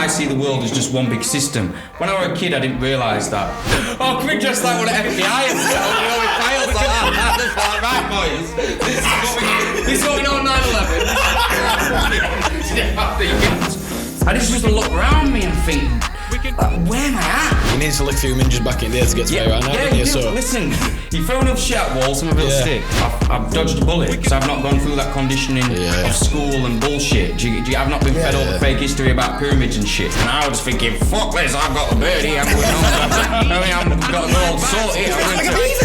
I see the world as just one big system. When I was a kid, I didn't realise that. Oh, can we dress like one of the FBI and stuff? You know, with files like that. That's like, right, boys. This is what we know on 9/11. I just used to look around me and think, where am I at? You need to lick a few minges back in there to get to where you're at now, don't you? So listen, you throw enough shit at walls, some of it'll stick. I've dodged a bullet because I've not gone through that conditioning of school and bullshit. I've not been fed all the fake history about pyramids and shit. And I was thinking, fuck this, I've got a birdie, I'm going home. I've got to go all sorted.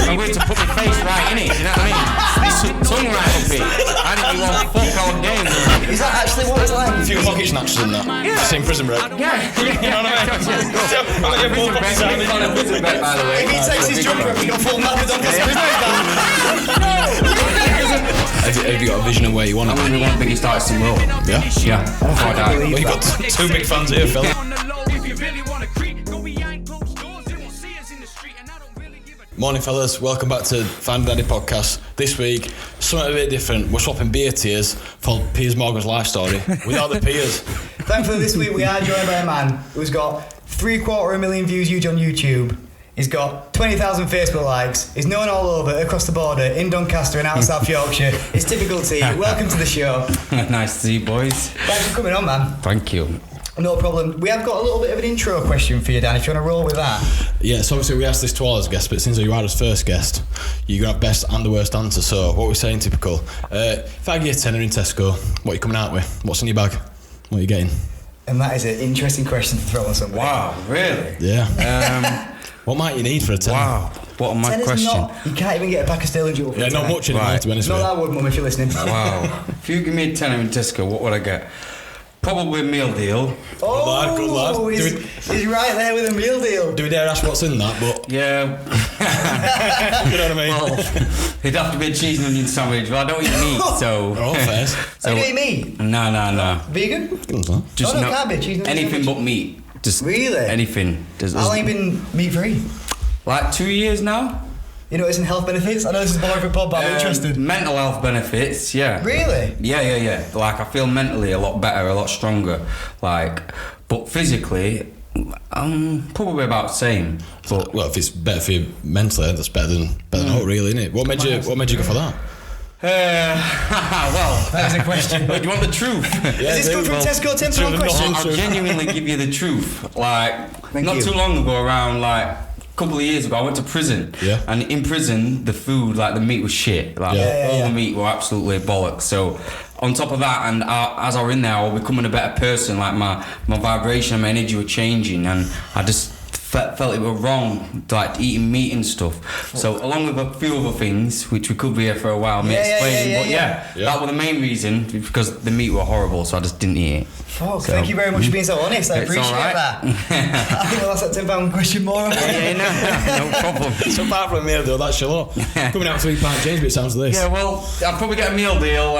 I'm going to put my face right in it, you know what I mean? This tongue right up it. I didn't even want fuck all game. Is that actually what it's like? a few pocket snatchers in that. Yeah. Same prison break. Yeah. You know what I mean? If he takes his jumper up, he got full map with Doncaster. Have you got a vision of where you want to I'm going to be one of the biggest artists in the world. Yeah? Yeah. Well, you've got two big fans here, Phil. Morning, fellas. Welcome back to Fan Daddy Podcast. This week, something a bit different. We're swapping beer tiers for Piers Morgan's life story without the Piers. Thankfully, this week we are joined by a man who's got 750,000 views huge on YouTube. He's got 20,000 Facebook likes. He's known all over, across the border, in Doncaster and out of South Yorkshire. It's Typical T. Welcome to the show. Nice to see you, boys. Thanks for coming on, man. Thank you. No problem. We have got a little bit of an intro question for you, Dan, if you want to roll with that. Yeah, so obviously we asked this to all as guests, but since you are as first guest, you can have best and the worst answer. So what we're saying, Typical. If I give you a tenner in Tesco, what are you coming out with? What's in your bag? What are you getting? And that is an interesting question to throw on somebody. Wow, really? Yeah. What might you need for a tenner? Wow, what a mad question. You can't even get a pack of Sterling Jewel for Yeah, a tenner. not much anymore, to be honest with Not you. that would, Mum, if you're listening. Wow. If you give me a tenner in Tesco, what would I get? Probably a meal deal. Oh, Good lad. He's right there with a meal deal. Do we dare ask what's in that, but... Yeah. You know what I mean? Well, it'd have to be a cheese and onion sandwich. Well, I don't eat meat, so... They're all fair. So you don't eat meat? No. Vegan? Just it can't be a cheese and onion anything sandwich. but meat. Just Really? anything. How long have you been meat-free? Like 2 years now. You know, isn't health benefits? I know this is boring for a pod, but I'm interested. Mental health benefits, yeah. Really? Yeah. Like, I feel mentally a lot better, a lot stronger. Like, but physically, probably about the same. But Well, if it's better for you mentally, that's better than not really, innit? What made you go for that? Well, That was a question. do you want the truth? Yeah, Is this good from Tesco? Temple on question. I'll genuinely give you the truth. Like, Thank not you. too long ago, around like a couple of years ago, I went to prison. Yeah. And in prison, the food, like the meat was shit. Like all the meat were absolutely bollocks. So on top of that, and as I was in there, I was becoming a better person. Like my vibration and my energy were changing, and I just felt it was wrong, like eating meat and stuff. So along with a few other things, which we could be here for a while, me explaining. But that was the main reason, because the meat were horrible, so I just didn't eat it. Fuck, thank you very much for being so honest. I It's appreciate all right. that. I think we'll ask that £10 question more. No problem. So apart from a meal deal, that's your lot. Coming out £3 change, but it sounds like this. Yeah, well, I'll probably get a meal deal,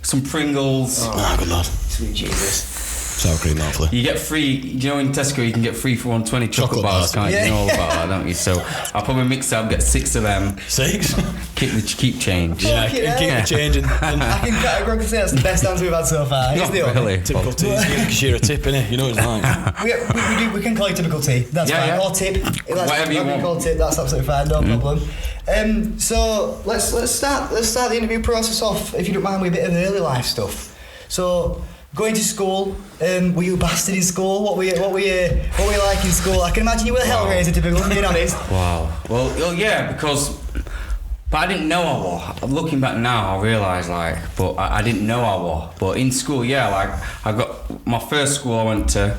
some Pringles. Good lad. Sweet Jesus. Sour cream, hopefully. You get free, you know in Tesco you can get free for 120 chocolate bars, can't you? You know all about that, don't you? So I'll probably mix it up, get 6 of them. 6? Keep change. Yeah, Fucking hell. keep it changing. I can categorically say that's the best answer we've had so far. He's Not the only. really. Typical T, because you're a tip, innit? You know what it's like. We can call you Typical T. That's Yeah, fine. yeah. Or Tip. Whatever you want. Call Tip. That's absolutely fine. No problem. So let's start the interview process off, if you don't mind, with a bit of early life stuff. So going to school, were you a bastard in school? What were you like in school? I can imagine you were a hellraiser, Typical, being honest. Wow. Well, yeah, but I didn't know I was. Looking back now, I realise, but I didn't know I was. But in school, yeah, I got my first school I went to.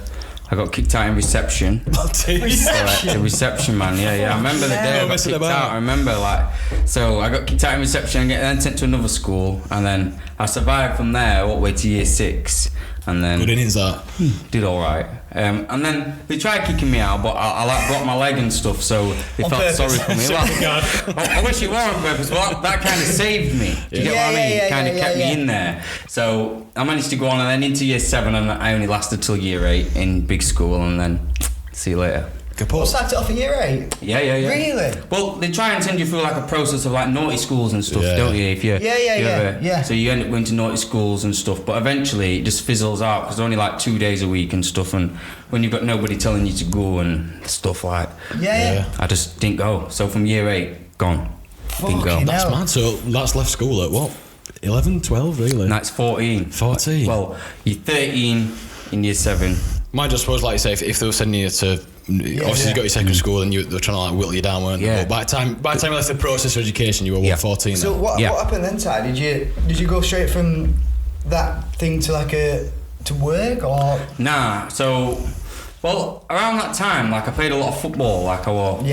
I got kicked out in reception. The reception, man. Yeah. I remember the day I got kicked out. I remember, so I got kicked out in reception and then sent to another school, and then I survived from there all the way to year 6, and then Good innings, that. did all right. And then they tried kicking me out, but I broke my leg and stuff, so they On felt purpose. sorry for me. I wish it were on purpose, but that kind of saved me. Do you get what I mean? It kind of kept me in there. So I managed to go on, and then into year 7, and I only lasted till year 8 in big school, and then see you later. Kaput. Sacked it off at year 8? Yeah. Really? Well, they try and send you through like a process of like naughty schools and stuff, don't you? If you Yeah. So you end up going to naughty schools and stuff, but eventually it just fizzles out because only like 2 days a week and stuff, and when you've got nobody telling you to go and stuff like. Yeah. I just didn't go. So from year 8, gone. Didn't go. Fucking That's hell. mad. So that's left school at what? 11, 12, really? And that's 14. 14. Well, you're 13 in year 7. Mine just suppose, like you say, if they were sending you to, obviously you got your secondary school and they were trying to like whittle you down, weren't they? Yeah. But by the time you left the process of education, you were 14. So then. what happened then, Ty? Did you go straight from that thing to like to work or? Nah, so, well, around that time, like I played a lot of football, like I was,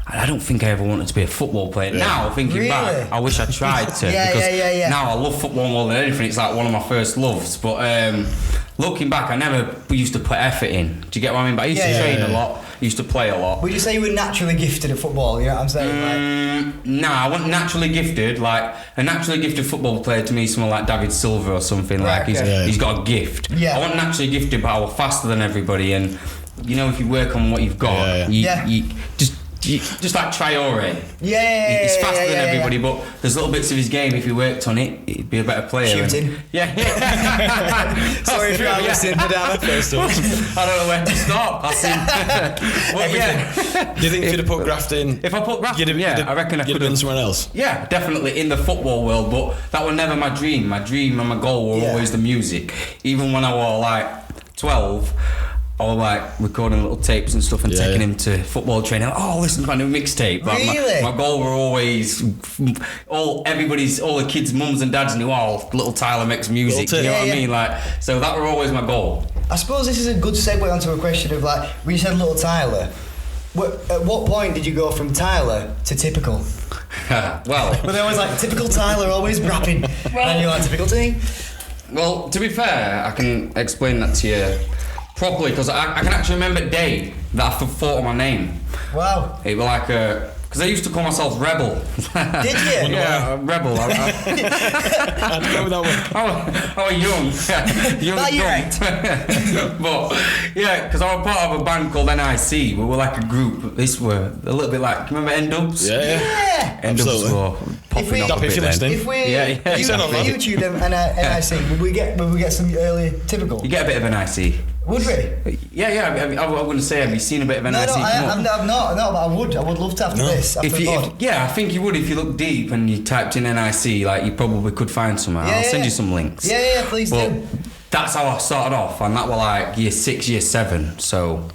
I don't think I ever wanted to be a football player. Yeah. Now, thinking back, I wish I tried to. Yeah. Now I love football more than anything. It's like one of my first loves. But looking back, I never used to put effort in. Do you get what I mean? But I used to train a lot, used to play a lot. Would you say you were naturally gifted at football? You know what I'm saying? Nah, I wasn't naturally gifted. Like a naturally gifted football player to me is someone like David Silva or something. Right, like okay. he's got a gift. Yeah. I wasn't naturally gifted, but I was faster than everybody. And you know, if you work on what you've got, you just like Traore. He's faster than everybody, but there's little bits of his game. If he worked on it, he'd be a better player. Shooting. Yeah. Sorry if you're listening to that first one. I don't know where to start. Do you think if you'd have put graft in? If I put graft in, I reckon I could could have been have. someone else. Yeah, definitely in the football world, but that was never my dream. My dream and my goal were always the music. Even when I was like 12, I was like recording little tapes and stuff and taking him to football training. Like, oh, listen to my new mixtape. Like, Really? my goal were always all the kids' mums and dads knew, oh, little Tyler makes music. You know what I mean? Like, so that were always my goal. I suppose this is a good segue onto a question of like when you said little Tyler. At what point did you go from Tyler to typical? Well, But there was like typical Tyler always rapping, and you're like typical T. Well, to be fair, I can explain that to you properly because I can actually remember the day that I thought of my name. Wow. It was like because I used to call myself Rebel. Did you? Yeah, Rebel. I'd go with that one. I was young. That you're Young. But yeah, because I was part of a band called NIC. We were like a group. This were a little bit like, remember N-Dubs? Yeah. N-Dubs were popping up a bit then. If we exactly. YouTube them and NIC, would we get some early typical? You get a bit of NIC. Would we? Yeah. I wouldn't say, have you seen a bit of NIC? No, I've not. No, but I would love to after this. After the pod. I think you would if you look deep and you typed in NIC. Like you probably could find somewhere. I'll send you some links. Yeah, please do. That's how I started off, and that was like year 6, year 7. So,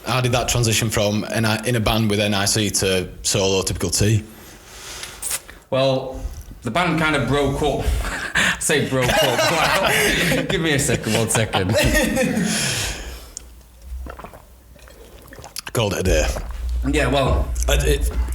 how did that transition from in a band with NIC to solo typical T? Well, the band kind of broke up. I say broke up. Wow. Give me a second, 1 second. Called it a day. Yeah, well,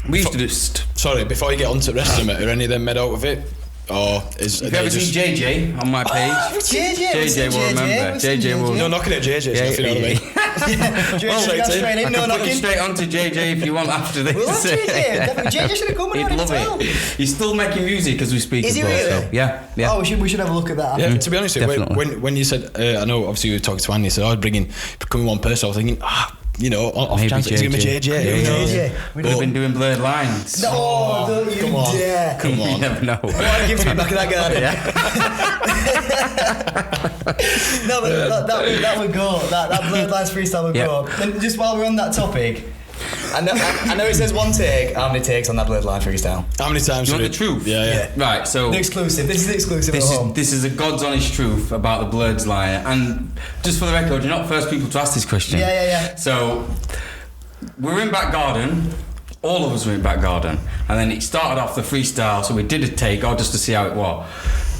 we used to just. Sorry, before you get on to the rest of them, are any of them made out of it? Or is Have you ever seen JJ on my page? JJ will remember. JJ will. No knocking at JJ, if you know what I mean. I can put you straight onto JJ if you want after this. We love JJ. JJ should have come He'd love it. He's still making music as we speak. Is he really? So, yeah. Oh, we should have a look at that. Yeah, to be honest with you, when you said, I know obviously you were talking to Andy, so I was becoming one person, I was thinking, off chance it's going to be JJ. We'd have been doing blurred lines. No, don't you dare. Come on. You never know. What gives me back in that garden? No, but that would go. That blurred lines freestyle would go. And just while we're on that topic, I know it says 1 take. How many takes on that blurred line freestyle? How many times? You want the truth? Yeah. Right, so The exclusive. This is the exclusive at home. this is a God's honest truth about the blurred line. And just for the record, you're not the first people to ask this question. Yeah. So we're in back garden. All of us were in back garden, and then it started off the freestyle. So we did a take, just to see how it was.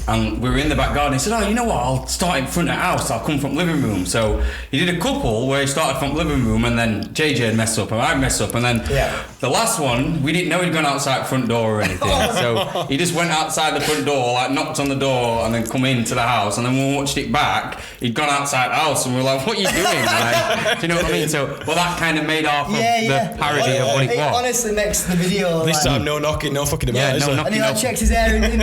And we were in the back garden. He said, you know what, I'll start in front of the house, I'll come from living room. So he did a couple where he started from living room, and then JJ had messed up and I'd messed up, and then the last one, we didn't know he'd gone outside the front door or anything. So he just went outside the front door, like knocked on the door and then come into the house, and then when we watched it back, he'd gone outside the house, and we were like, what are you doing? Like, do you know what I mean? So that kind of made off of the parody of what it was. It honestly makes the video This time no knocking, no fucking about. No knocking. And he checks his hair in the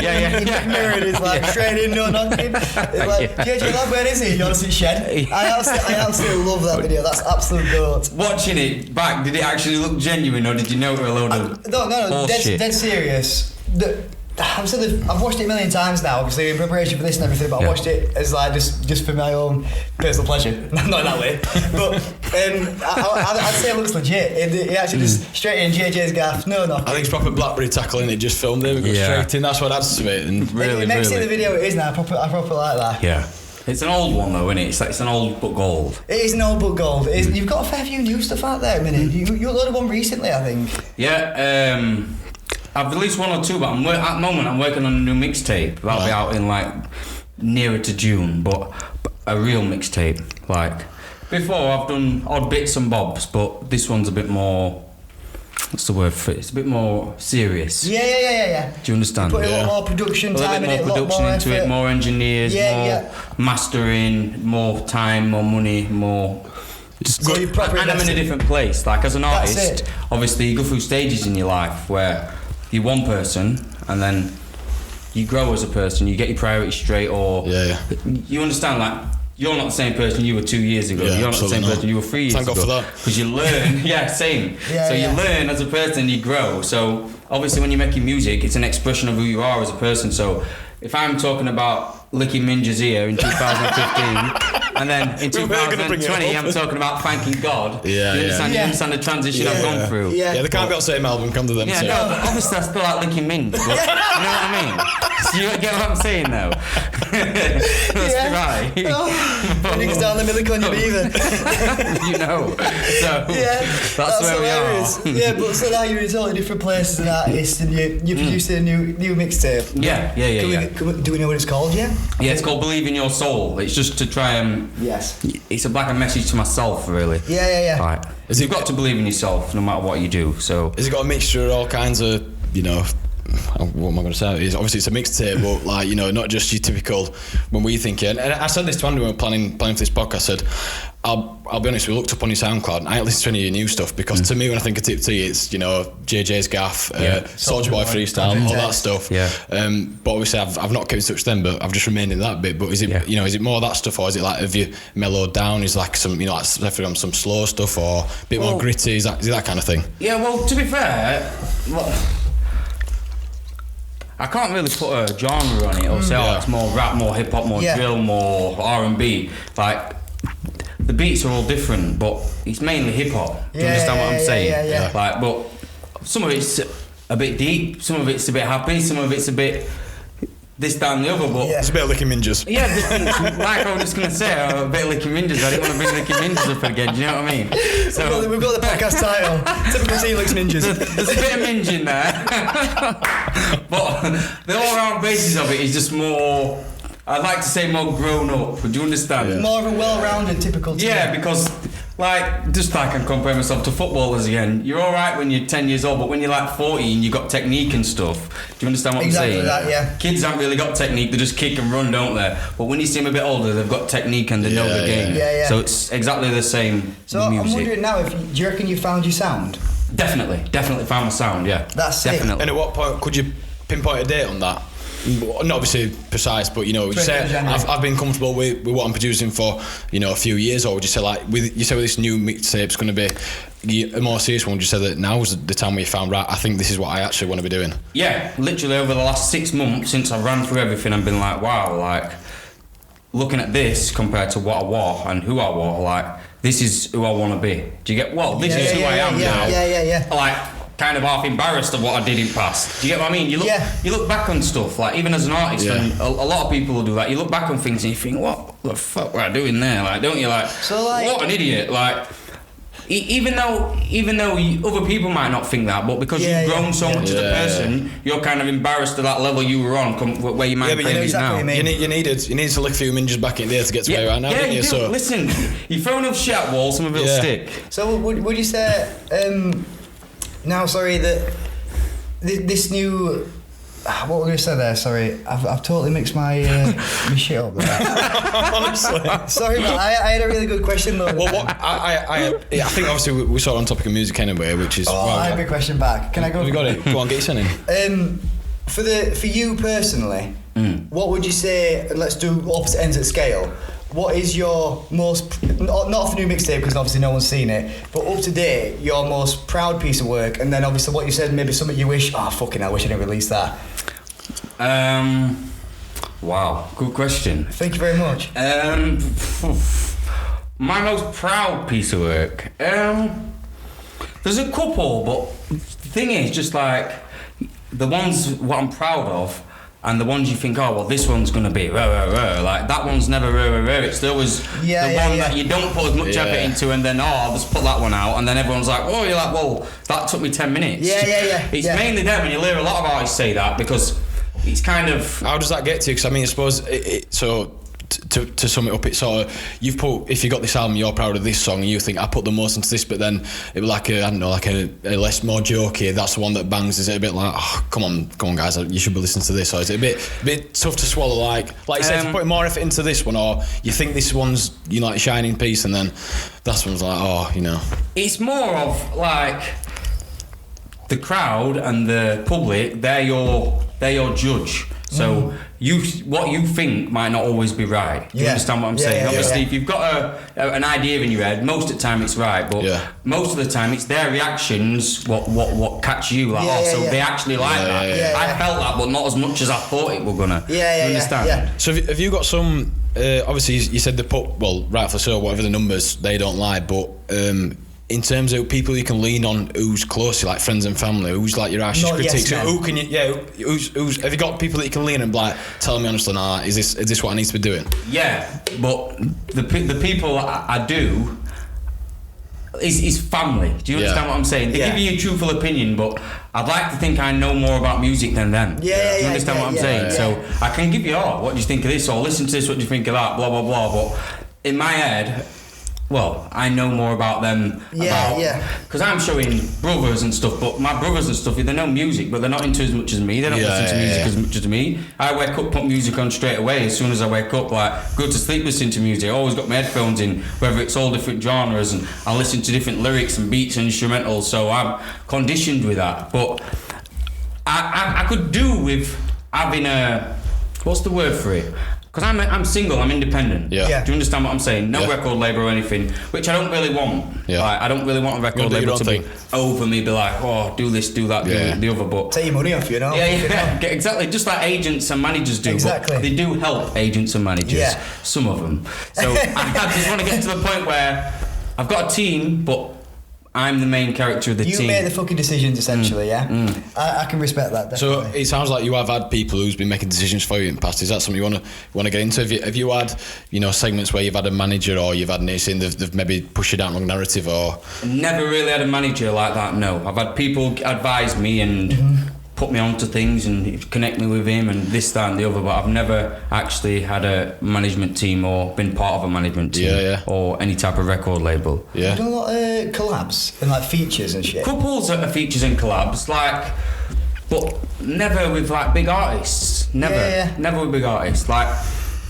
mirror and he's like, like straight in, no knocking. Like, JJ lad, where is he? You're in shed. I absolutely love that video. That's absolute gold. Watching it back, did it actually look genuine, or did you know it was a load of No, dead serious. I've watched it a million times now, obviously in preparation for this and everything. But I watched it as like just for my own personal pleasure, not in that way. But I'd say it looks legit. It actually just straight in JJ's gaff. No. I think it's proper Blackberry tackling. It just filmed it. It goes straight in. That's what adds to it. And really, it makes really. it the video it is now. I proper like that. Yeah. It's an old one though, isn't it? It's an old but gold. It is an old but gold. You've got a fair few new stuff out there, minute. You uploaded one recently, I think. Yeah. I've released one or two, but at the moment I'm working on a new mixtape. That'll be out in like nearer to June, but a real mixtape. Like before, I've done odd bits and bobs, but this one's a bit more. What's the word for it? It's a bit more serious. Yeah. Do you understand? Put a lot more production time in it, a lot more production into it, more engineers, more mastering, more time, more money, more. So you proper and I'm in a different place. Like as an artist, obviously you go through stages in your life where you're one person and then you grow as a person, you get your priorities straight, or you understand, like you're not the same person you were 2 years ago, you're not the same person you were 3 years ago. Thank God for that. Because you learn, same. You learn as a person, you grow. So obviously when you're making music, it's an expression of who you are as a person. So if I'm talking about licking Minja's ear in 2015 and then in 2020 I'm talking about thanking God, you understand the transition I've gone through. They can't be on the same album, come to them. Yeah, no, but obviously I still like licking Minj. You know what I mean? So you get what I'm saying though? That's right. Niggas don't let me lick on your beaver. You know. So that's where hilarious. we are. Yeah, but so now you're in totally different places as an artist and you're producing a new mixtape. Yeah. Do we know what it's called yet? Yeah, it's called Believe in Your Soul. It's just to try and... Yes. It's like a message to myself, really. Yeah. Right. You've got to believe in yourself no matter what you do, so... Has it got a mixture of all kinds of, what am I going to say? Obviously it's a mixtape, but like, not just your typical, when we think it. And I said this to Andy when we were planning for this podcast, I said, I'll be honest, we looked up on your SoundCloud and I ain't listened to any of your new stuff because to me when I think of Tip T, it's, JJ's gaff, Soulja Boy freestyle, all that stuff. Yeah. But obviously I've not kept in touch with them, but I've just remained in that bit. But is it, is it more of that stuff, or is it like, have you mellowed down? Is like some, like on some slow stuff or a bit more gritty? Is it that kind of thing? Yeah, well, to be fair, I can't really put a genre on it or say, it's more rap, more hip hop, more drill, more R&B. Like, the beats are all different, but it's mainly hip hop. Do you understand what I'm saying? Yeah. Like, but some of it's a bit deep, some of it's a bit happy, some of it's a bit this, that, and the other. But it's a bit of licking Minjas. Yeah, like I was just gonna say, a bit of licking Minjas. I didn't want to bring licking Minjas up again. Do you know what I mean? So we've got the podcast title. Typical T licks Minjas. There's a bit of Minj in there, but the all-round basis of it is just more. I'd like to say more grown up. Do you understand? Yeah. More of a well-rounded typical team. Yeah, because just like I can compare myself to footballers again. You're all right when you're 10 years old, but when you're like 40 and you've got technique and stuff, do you understand what I'm saying? Exactly that, yeah. Kids haven't really got technique, they just kick and run, don't they? But when you see them a bit older, they've got technique and they know the game. Yeah. So it's exactly the same So with music. I'm wondering now, do you reckon you found your sound? Definitely found my sound, yeah. That's definitely. sick. And at what point could you pinpoint a date on that? Not obviously precise, but you say I've been comfortable with what I'm producing for a few years. Or would you say with this new mixtape's going to be a more serious one? Would you say that now was the time where you found, right, I think this is what I actually want to be doing? Yeah, literally over the last 6 months since I ran through everything, I've been like, wow, like looking at this compared to what I was and who I was, like this is who I want to be. Do you get? Well, this is who I am now. Yeah. Like. Kind of half embarrassed of what I did in past. Do you get what I mean? You look back on stuff, like even as an artist, and a lot of people will do that. You look back on things and you think, what the fuck were I doing there? Like, don't you? Like, what an idiot! Like, even though other people might not think that, but because you've grown so much as a person, you're kind of embarrassed at that level you were on, where your mind frame is now. You needed to lick a few minges back in there to get to where you are now, didn't you? So listen, you throw enough shit at walls, some of it'll stick. So would you say? Now, sorry, that this new... What were we going to say there? Sorry, I've totally mixed my shit up there. Honestly. Sorry, but I had a really good question though. Well, I think obviously we saw it on topic of music anyway, which is... I have a question back. Can I go? Have you got it? Go on, get your sent in. for you personally, what would you say? Let's do opposite ends of the scale. What is your most not off the new mixtape because obviously no one's seen it, but up to date, your most proud piece of work, and then obviously what you said, maybe something you wish. Oh fucking hell, I wish I didn't release that. Wow, good question. Thank you very much. My most proud piece of work. There's a couple, but the thing is, just like the ones what I'm proud of, and the ones you think, oh well, this one's gonna be like that one's never It's always the one that you don't put as much effort into, and then I'll just put that one out, and then everyone's like, oh, you're like, well, that took me 10 minutes. It's mainly them, and you'll hear a lot of artists say that because it's kind of. How does that get to you? Because I mean, I suppose to sum it up, it's sort of you've put, if you got this album, you're proud of this song, and you think I put the most into this, but then it was like a less more jokey. That's the one that bangs. Is it a bit like, oh, come on guys, you should be listening to this, or is it a bit tough to swallow? Like you said, if you're putting more effort into this one, or you think this one's like a shining piece, and then that one's like, oh, It's more of like the crowd and the public. They're your judge. So what you think might not always be right. Do you understand what I'm saying? Obviously, if you've got an idea in your head, most of the time it's right, but most of the time it's their reactions what catch you they actually like that. I felt that, but not as much as I thought it were gonna. You understand? So have you got some? Obviously, you said rightfully so. Whatever the numbers, they don't lie, but. In terms of people you can lean on, who's close, like friends and family, who's like your harshest critics? Yes, who can you? Who's have you got people that you can lean and be like, tell me honestly, is this what I need to be doing? Yeah, but the people I do is family. Do you understand what I'm saying? They give you a truthful opinion, but I'd like to think I know more about music than them. Do you understand what I'm saying? So I can give you, what do you think of this? Or listen to this, what do you think of that? Blah blah blah. But in my head. Well, I know more about them because I'm showing brothers and stuff, but my brothers and stuff, they know music, but they're not into as much as me. They don't listen to music as much as me. I wake up, put music on straight away as soon as I wake up, like go to sleep listening to music. I always got my headphones in, whether it's all different genres, and I listen to different lyrics and beats and instrumentals, so I'm conditioned with that. But I could do with having what's the word for it? Because I'm single, I'm independent. Do you understand what I'm saying? No record label or anything, which I don't really want. Like, I don't really want a record label to be over me, be like, oh, do this, do that, do the other. But take your money off, you know? Exactly. Just like agents and managers do. Exactly. But they do help agents and managers. Some of them. So I just want to get to the point where I've got a team, but I'm the main character of the team. You make the fucking decisions, essentially, I can respect that, definitely. So it sounds like you have had people who's been making decisions for you in the past. Is that something you want to get into? Have you had segments where you've had a manager, or you've had anything they've maybe pushed you down on narrative, or? Never really had a manager like that, no. I've had people advise me and put me onto things and connect me with him and this, that and the other, but I've never actually had a management team or been part of a management team or any type of record label. You've done a lot of collabs and like features and shit. Couples of features and collabs, but never with like big artists. Never with big artists. Like,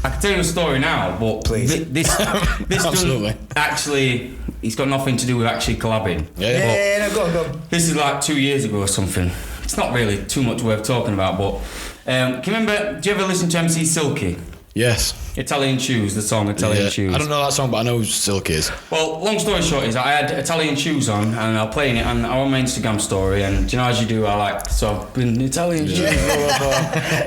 I can tell you a story now, but please. This Absolutely. Actually, it's got nothing to do with actually collabing. No, go on. This is like 2 years ago or something. It's not really too much worth talking about, but can you remember, do you ever listen to MC Silky? Yes. Italian Shoes, the song Italian Shoes. I don't know that song, but I know who Silky is. Well, long story short is I had Italian Shoes on and I'm playing it on my Instagram story, and do you know, as you do, I've been Italian Shoes, blah, blah,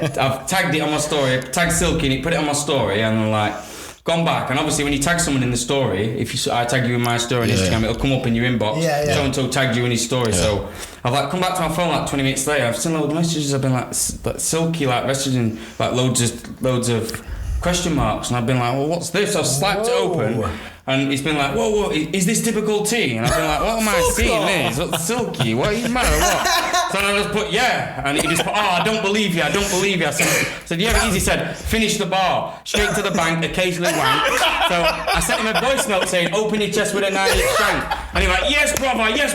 blah. I've tagged it on my story, tagged Silky in it, put it on my story, and I'm gone back, and obviously when you tag someone in the story, I tag you in my story on Instagram, it'll come up in your inbox. So-and-so tagged you in his story. So I've come back to my phone 20 minutes later, I've seen loads of messages, I've been Silky messaging loads of question marks, and I've been like, well, what's this? I've slapped it open, and it's been like, whoa, is this typical tea? And I've been like, what am I seeing this? What's Silky? What, are you mad or what? So I just put, and he just put, I don't believe you. I said, yeah, easy. Said, finish the bar, straight to the bank, occasionally wank. So I sent him a voice note saying, open your chest with a 9-inch shank. And he went, yes,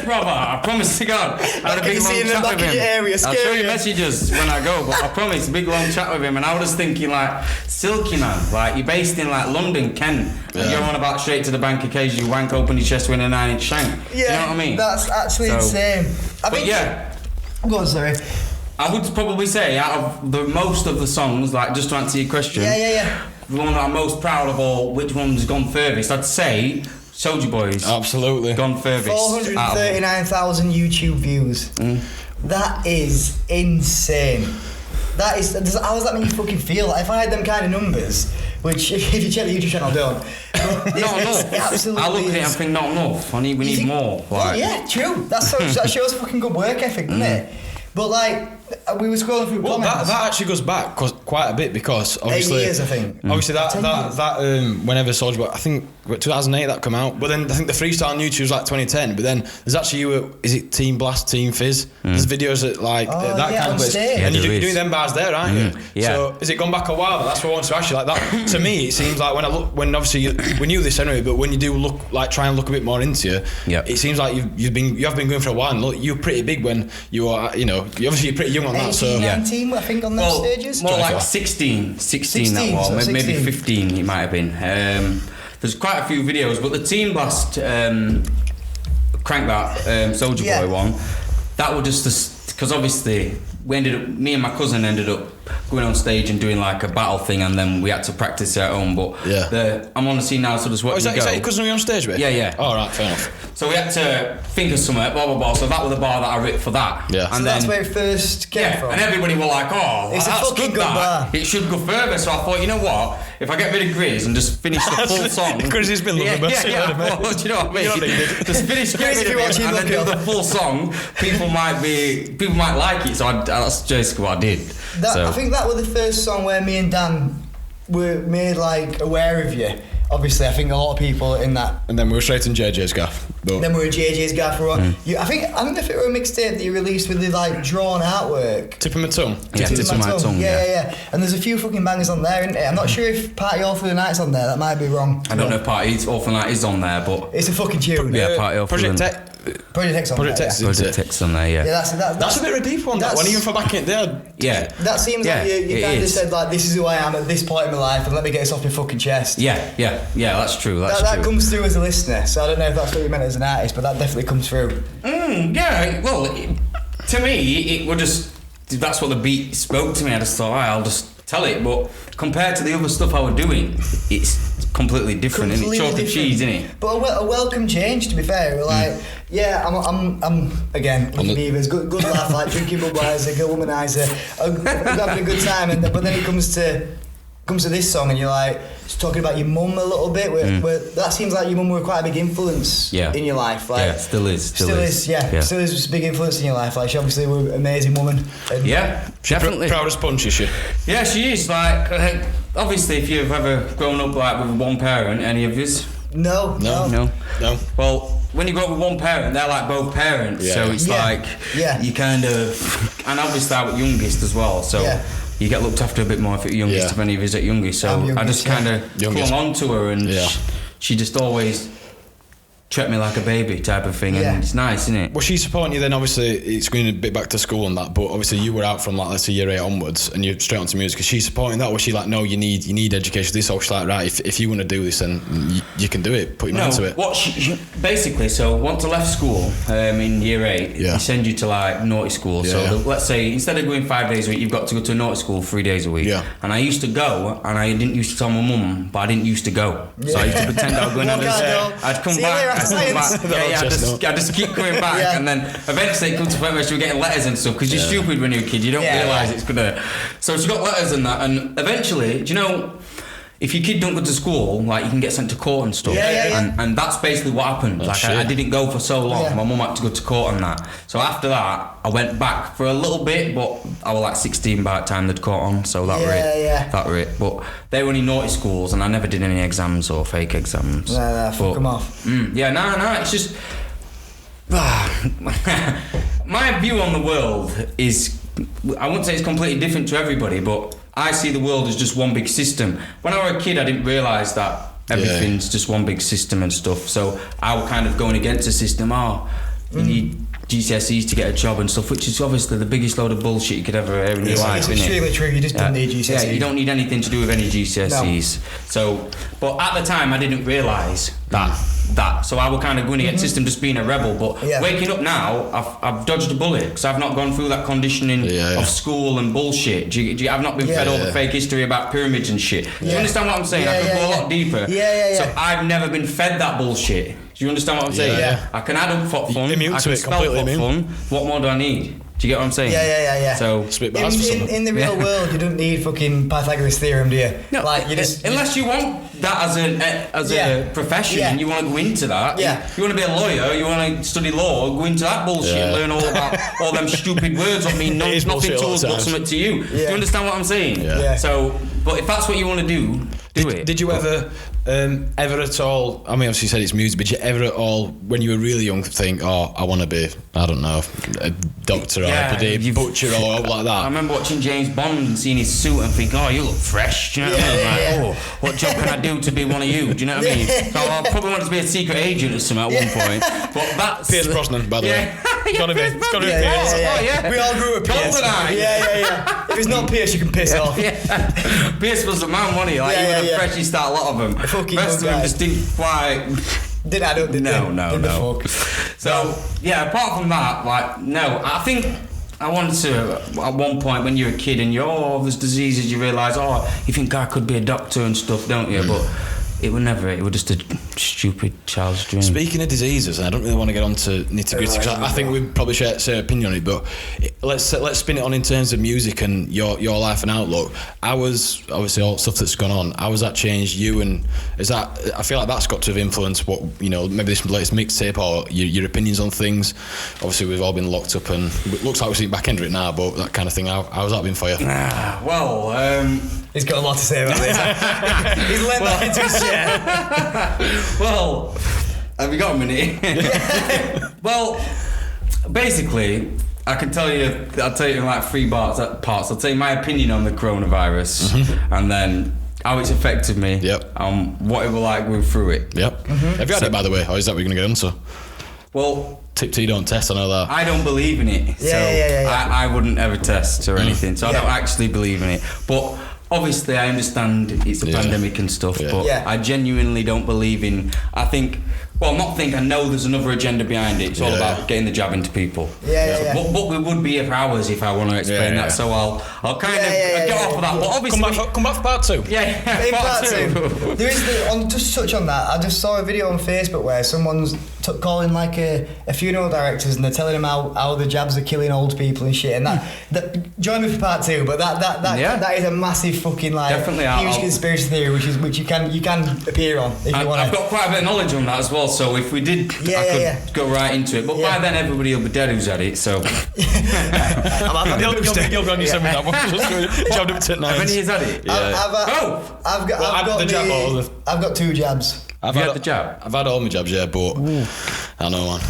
brother, I promise to God. I had a big long chat with him. I'll show you messages when I go, but I promise, a big long chat with him. And I was thinking, Silky, man, you're based in London, Kent, and you're on about straight to the bank, occasionally wank, open your chest with a 9-inch shank. Yeah, you know what I mean? That's actually insane. Go on, sorry. I would probably say out of the most of the songs, like just to answer your question, the one that I'm most proud of, or which one's gone furthest, I'd say Soulja Boy's Absolutely gone furthest. 439,000 YouTube views. That is insane. That is, how does that make you fucking feel? Like, if I had them kind of numbers, which if you check the YouTube channel, I don't. Not enough. Absolutely. I look at it and think not enough. We need more. Like. Well, yeah, true. That shows fucking good work ethic, doesn't it? But like, we were scrolling through comments. That actually goes back quite a bit because obviously 8 years, I think. Obviously that whenever Soulja Boy, I think 2008 that come out, but then I think the freestyle on YouTube was like 2010. But then there's actually is it Team Blast, Team Fizz? There's videos that like that kind of place, and you're doing them bars there, aren't you? Yeah. So has it gone back a while? That's what I want to ask you. Like that to me, it seems like when obviously we knew this anyway, but when you do try and look a bit more into you, it seems like you have been going for a while. And look, you're pretty big when you are, you're obviously pretty young on that. 19, I think, on those stages. More like 16 that one, so maybe 15 it might have been. There's quite a few videos, but the Team Blast Crank That Soulja Boy one, that was just because obviously me and my cousin ended up going on stage and doing like a battle thing, and then we had to practice it at home. But I'm on the scene now, so just watching you go. Is that your cousin on stage with? Yeah. All right, fair enough. So we had to think of something, blah blah blah. So that was the bar that I ripped for that. Yeah. And so that's where it first came from. And everybody were like, "Oh, it's that's a fucking good bar. It should go further." So I thought, you know what? If I get rid of Grizz and just finish the full song, Grizz has been loving do you know what I mean? Just finish, get rid of it, and then do the full song. People might like it. So that's just what I did. I think that was the first song where me and Dan were made like aware of you. Obviously, I think a lot of people in that. And then we were straight in JJ's gaff. Then we were in JJ's gaff. I think if it were a mixtape that you released with the like drawn artwork. Tip of my tongue. Yeah, tip of my tongue. Yeah. And there's a few fucking bangers on there, isn't it? I'm not sure if Party All Through the Night's on there. That might be wrong. I don't know if Party All Through the Night is on there, but it's a fucking tune. Yeah, Party All Through the Night. Project X on Project there. X, Project X on there, yeah. That's a bit of a deep one. That one, even for back in there. Yeah. That seems like you kind of said like, this is who I am at this point in my life, and let me get this off my fucking chest. Yeah. That's true. That comes through as a listener. So I don't know if that's what you meant as an artist, but that definitely comes through. Yeah. Well, to me, it would just. That's what the beat spoke to me. I just thought, I'll just tell it. But compared to the other stuff I was doing, it's completely different, isn't it? Chalk and cheese, isn't it? But a welcome change, to be fair. We're like, I'm again, Beavers, good laugh, like drinking Budweiser, good womanizer, having a good time, but then it comes to this song, and you're like, just talking about your mum a little bit. Where that seems like your mum were quite a big influence in your life. Like, yeah, still is. Still is a big influence in your life. Like, she obviously was an amazing woman. Definitely. Proud as punch, is she? Yeah, she is. Like, obviously, if you've ever grown up like with one parent, any of yous? No. Well, when you grow up with one parent, they're like both parents. So it's like you kind of, and obviously I was youngest as well. So. Yeah. You get looked after a bit more if you're youngest if any of us at youngest. So I just kind of clung on to her, and she just always treat me like a baby type of thing, and it's nice, isn't it? Well, she's supporting you then. Obviously, it's going a bit back to school and that, but obviously you were out from like, let's say, year 8 onwards, and you're straight onto music. Is she supporting that? Or was she like, no, you need education? This, or she's like, right, if you want to do this, then you can do it. Put your mind to it. What she basically, so once I left school in year 8, they send you to like naughty school. Let's say instead of going 5 days a week, you've got to go to a naughty school 3 days a week. Yeah. And I used to go, and I didn't used to tell my mum, but I didn't used to go. So I used to pretend I was going on this. I'd come back. I just keep coming back, and then eventually it comes to the point where she was getting letters and stuff, because you're stupid when you're a kid, you don't realise it's gonna. So she got letters and that, and eventually, do you know, if your kid don't go to school, like, you can get sent to court and stuff. And that's basically what happened. Like, I didn't go for so long. My mum had to go to court on that. So after that, I went back for a little bit, but I was like 16 by the time they'd caught on. So that were it. But they were only naughty schools, and I never did any exams or fake exams. Fuck them off. It's just. My view on the world is, I wouldn't say it's completely different to everybody, but I see the world as just one big system. When I was a kid, I didn't realise that everything's just one big system and stuff. So I was kind of going against the system. You need GCSEs to get a job and stuff, which is obviously the biggest load of bullshit you could ever hear in your life, It's isn't it? extremely true. You just don't need GCSEs. Yeah, you don't need anything to do with any GCSEs. So, but at the time, I didn't realise that. So I was kind of going against system, just being a rebel. But waking up now, I've dodged a bullet because I've not gone through that conditioning of school and bullshit. I've not been fed all the fake history about pyramids and shit. Do you understand what I'm saying? I can go a lot deeper. So I've never been fed that bullshit. Do you understand what I'm saying? Yeah. I can add up for fun. Immune I to can it, spell completely for immune. fun. What more do I need? Do you get what I'm saying? Yeah. So In the real world, you don't need fucking Pythagoras theorem, do you? no, Like you just unless you want that as a profession and you want to go into that. You want to be a lawyer, you want to study law, go into that bullshit, learn all about all them stupid words that mean nothing to us but something to you. Do you understand what I'm saying? Yeah. So, but if that's what you want to do it. Did you ever at all? I mean, obviously you said it's music, but did you ever at all, when you were really young, think, "Oh, I want to be, I don't know, a doctor or a bloody butcher or like that"? I remember watching James Bond and seeing his suit and thinking, "Oh, you look fresh." Do you know what I mean? Like, oh, what job can I do to be one of you? Do you know what I mean? So I probably wanted to be a secret agent or something at one point. But that's Pierce Brosnan, by the way. Gotta be Pierce. Yeah. We all grew up Pierce. GoldenEye. Yeah. If it's not Pierce, you can piss off. Pierce was the man, wasn't he? Like, he was the freshest out, a lot of them. Fucking rest of them guy. just didn't quite. Did I don't? No. So apart from that, like, no, I think I wanted to at one point when you're a kid and there's diseases, you realise, you think I could be a doctor and stuff, don't you? But it was just a stupid child's dream. Speaking of diseases, and I don't really want to get on to nitty-gritty because I think we probably share the same opinion on it, but let's spin it on in terms of music and your life and outlook. I was, obviously all stuff that's gone on, how has that changed you, and I feel like that's got to have influenced what, maybe this latest mixtape or your opinions on things. Obviously we've all been locked up and it looks like we're seeing back into it now, but that kind of thing, how's that been for you? He's got a lot to say about this. He's let back into his chair. Well, have you got a minute? Well, basically, I'll tell you in like 3 parts. I'll tell you my opinion on the coronavirus, and then how it's affected me, and what it was like going through it. Have you had it, by the way, or is that what you're going to get into? Well, tip to you don't test, I know that. I don't believe in it, I wouldn't ever test or anything, so I don't actually believe in it. But obviously I understand it's a pandemic and stuff, but I genuinely don't believe in, I know there's another agenda behind it. It's all about getting the jab into people. But we would be here for hours if I want to explain that, so I'll kind of get off of that. But obviously come back for part 2. Part two. There is just touch on that. I just saw a video on Facebook where someone's calling like a funeral directors and they're telling them how the jabs are killing old people and shit. And that join me for part 2. But that is a massive fucking huge conspiracy theory, which you can appear on if you want. I've got quite a bit of knowledge on that as well. So if we did, I could go right into it. But by then everybody will be dead who's had it. So You'll go on your with that one. Jabbed him to 9. How many has had it? I've got 2 jabs. I've had the jab. I've had all my jabs, but I know, man.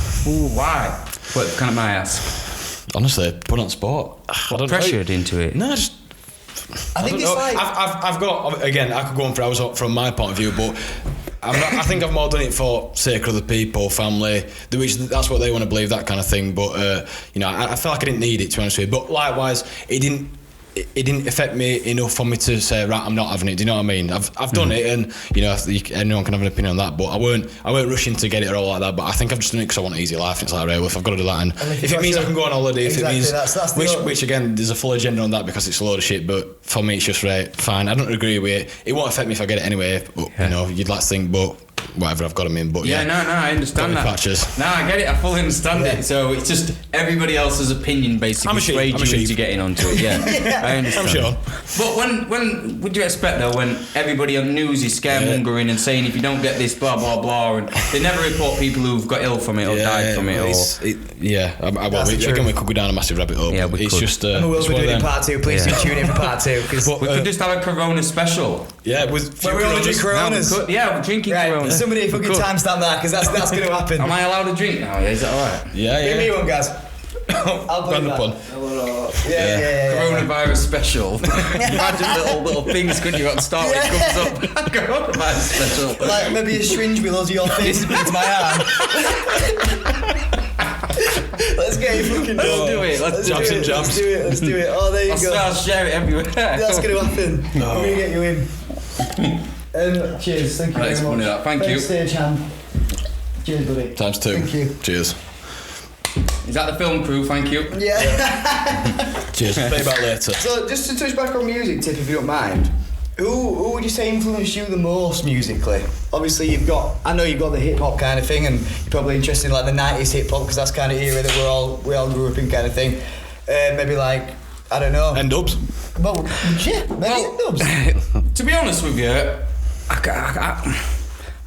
Why? What kind of my ass? Honestly, put on sport. Pressured into it. No, just. I think it's like I've got, again, I could go on for hours from my point of view, but I think I've more done it for sake of other people, family, which that's what they want to believe, that kind of thing. But I feel like I didn't need it, to be honest with you. But likewise, it didn't affect me enough for me to say, right, I'm not having it. Do you know what I mean? I've done it, and anyone can have an opinion on that. But I weren't rushing to get it or all like that. But I think I've just done it because I want an easy life. It's like, right, well, if I've got to do that, and if it means I can go on holiday, if it means which again, there's a full agenda on that because it's a load of shit. But for me, it's just right, fine. I don't agree with it. It won't affect me if I get it anyway. But you'd like to think, but whatever, I've got them in. But no, I understand that. Patches. No, I get it. I fully understand it. So it's just everybody else's opinion basically swayed you into getting onto it. I understand. I'm sure. But when would you expect though, when everybody on the news is scaremongering and saying if you don't get this, blah blah blah, and they never report people who've got ill from it or died from it? We could go down a massive rabbit hole. Yeah, it's could. just. We will be doing part 2. Please do tune in for part 2. We could just have a Corona special. Yeah, with where we all drink Coronas. We're drinking Corona. Somebody fucking timestamp that because that's going to happen. Am I allowed to drink now? Is that alright? Give me one, guys. I'll play that. Coronavirus special. Imagine little things could you got to start when it comes up. Coronavirus special. Like maybe a syringe with loads of your faces into my arm. Let's get it fucking done. Let's do it. Let's Jams and Let's jams. do it. Let's do it. Oh, there you go. I'll share it everywhere. That's going to happen. No. I'm going to get you in. Cheers. Thank you That's very much. funny, that. Thank you. Stage hand. Cheers, buddy. Times 2. Thank you. Cheers. Is that the film crew? Thank you. Yeah. Cheers. Pay back later. So, just to touch back on music, Tiff, if you don't mind, who would you say influenced you the most musically? Obviously, I know you've got the hip hop kind of thing, and you're probably interested in like the 90s hip hop because that's kind of era that we all grew up in, kind of thing. Maybe like, I don't know. And dubs. Well, yeah, maybe dubs. To be honest with you,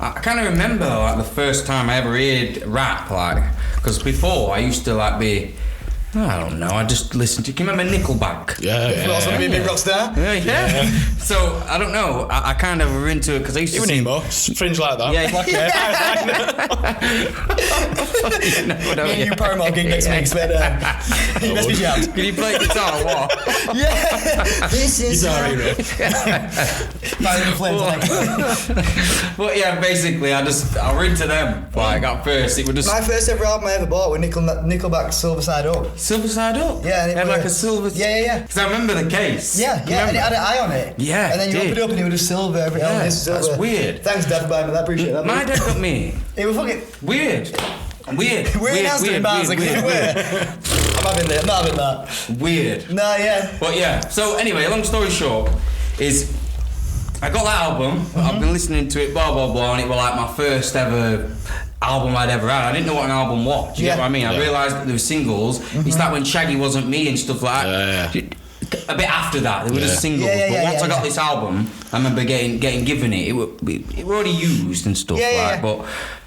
I kind of remember like the first time I ever heard rap, like, because before I used to like be, I don't know, I just listened to, can you remember Nickelback? Yeah. You also want to be a big rock star? Yeah. So, I don't know, I kind of were into it because I used to You were see... emo. Fringe like that. Yeah. Black hair. Me and you Paramore gig next week, but you must be jammed. Can you play guitar or what? Yeah, this is Guitar hero. Fire the Flames like. But yeah, basically, I were into them. Like at first, it would just My first ever album I ever bought was Nickelback's Silver Side Up. Silver Side Up. Yeah, and it had was- like a silver. Yeah. Because I remember the case. Yeah, You and it remember? had an eye on it. Yeah, and then you it open did. it up and it was silver. Every Yeah, this is silver. that's weird. Thanks, Dad, for buying me that. Appreciate that. My dad got me. It was fucking Weird. Weird. weird answer in bars. Like, weird. I'm having that. I'm not having that. Weird. No, yeah. But yeah. So anyway, long story short, is I got that album. I've been listening to it, blah blah blah, and it was like my first ever album I'd ever had. I didn't know what an album was. Do you get what I mean? I Yeah. realised that there were singles. It's like when Shaggy Wasn't Me and stuff like that. Yeah. A bit after that, there were just singles. But once I got this album, I remember getting given it. It were already used and stuff. Yeah. But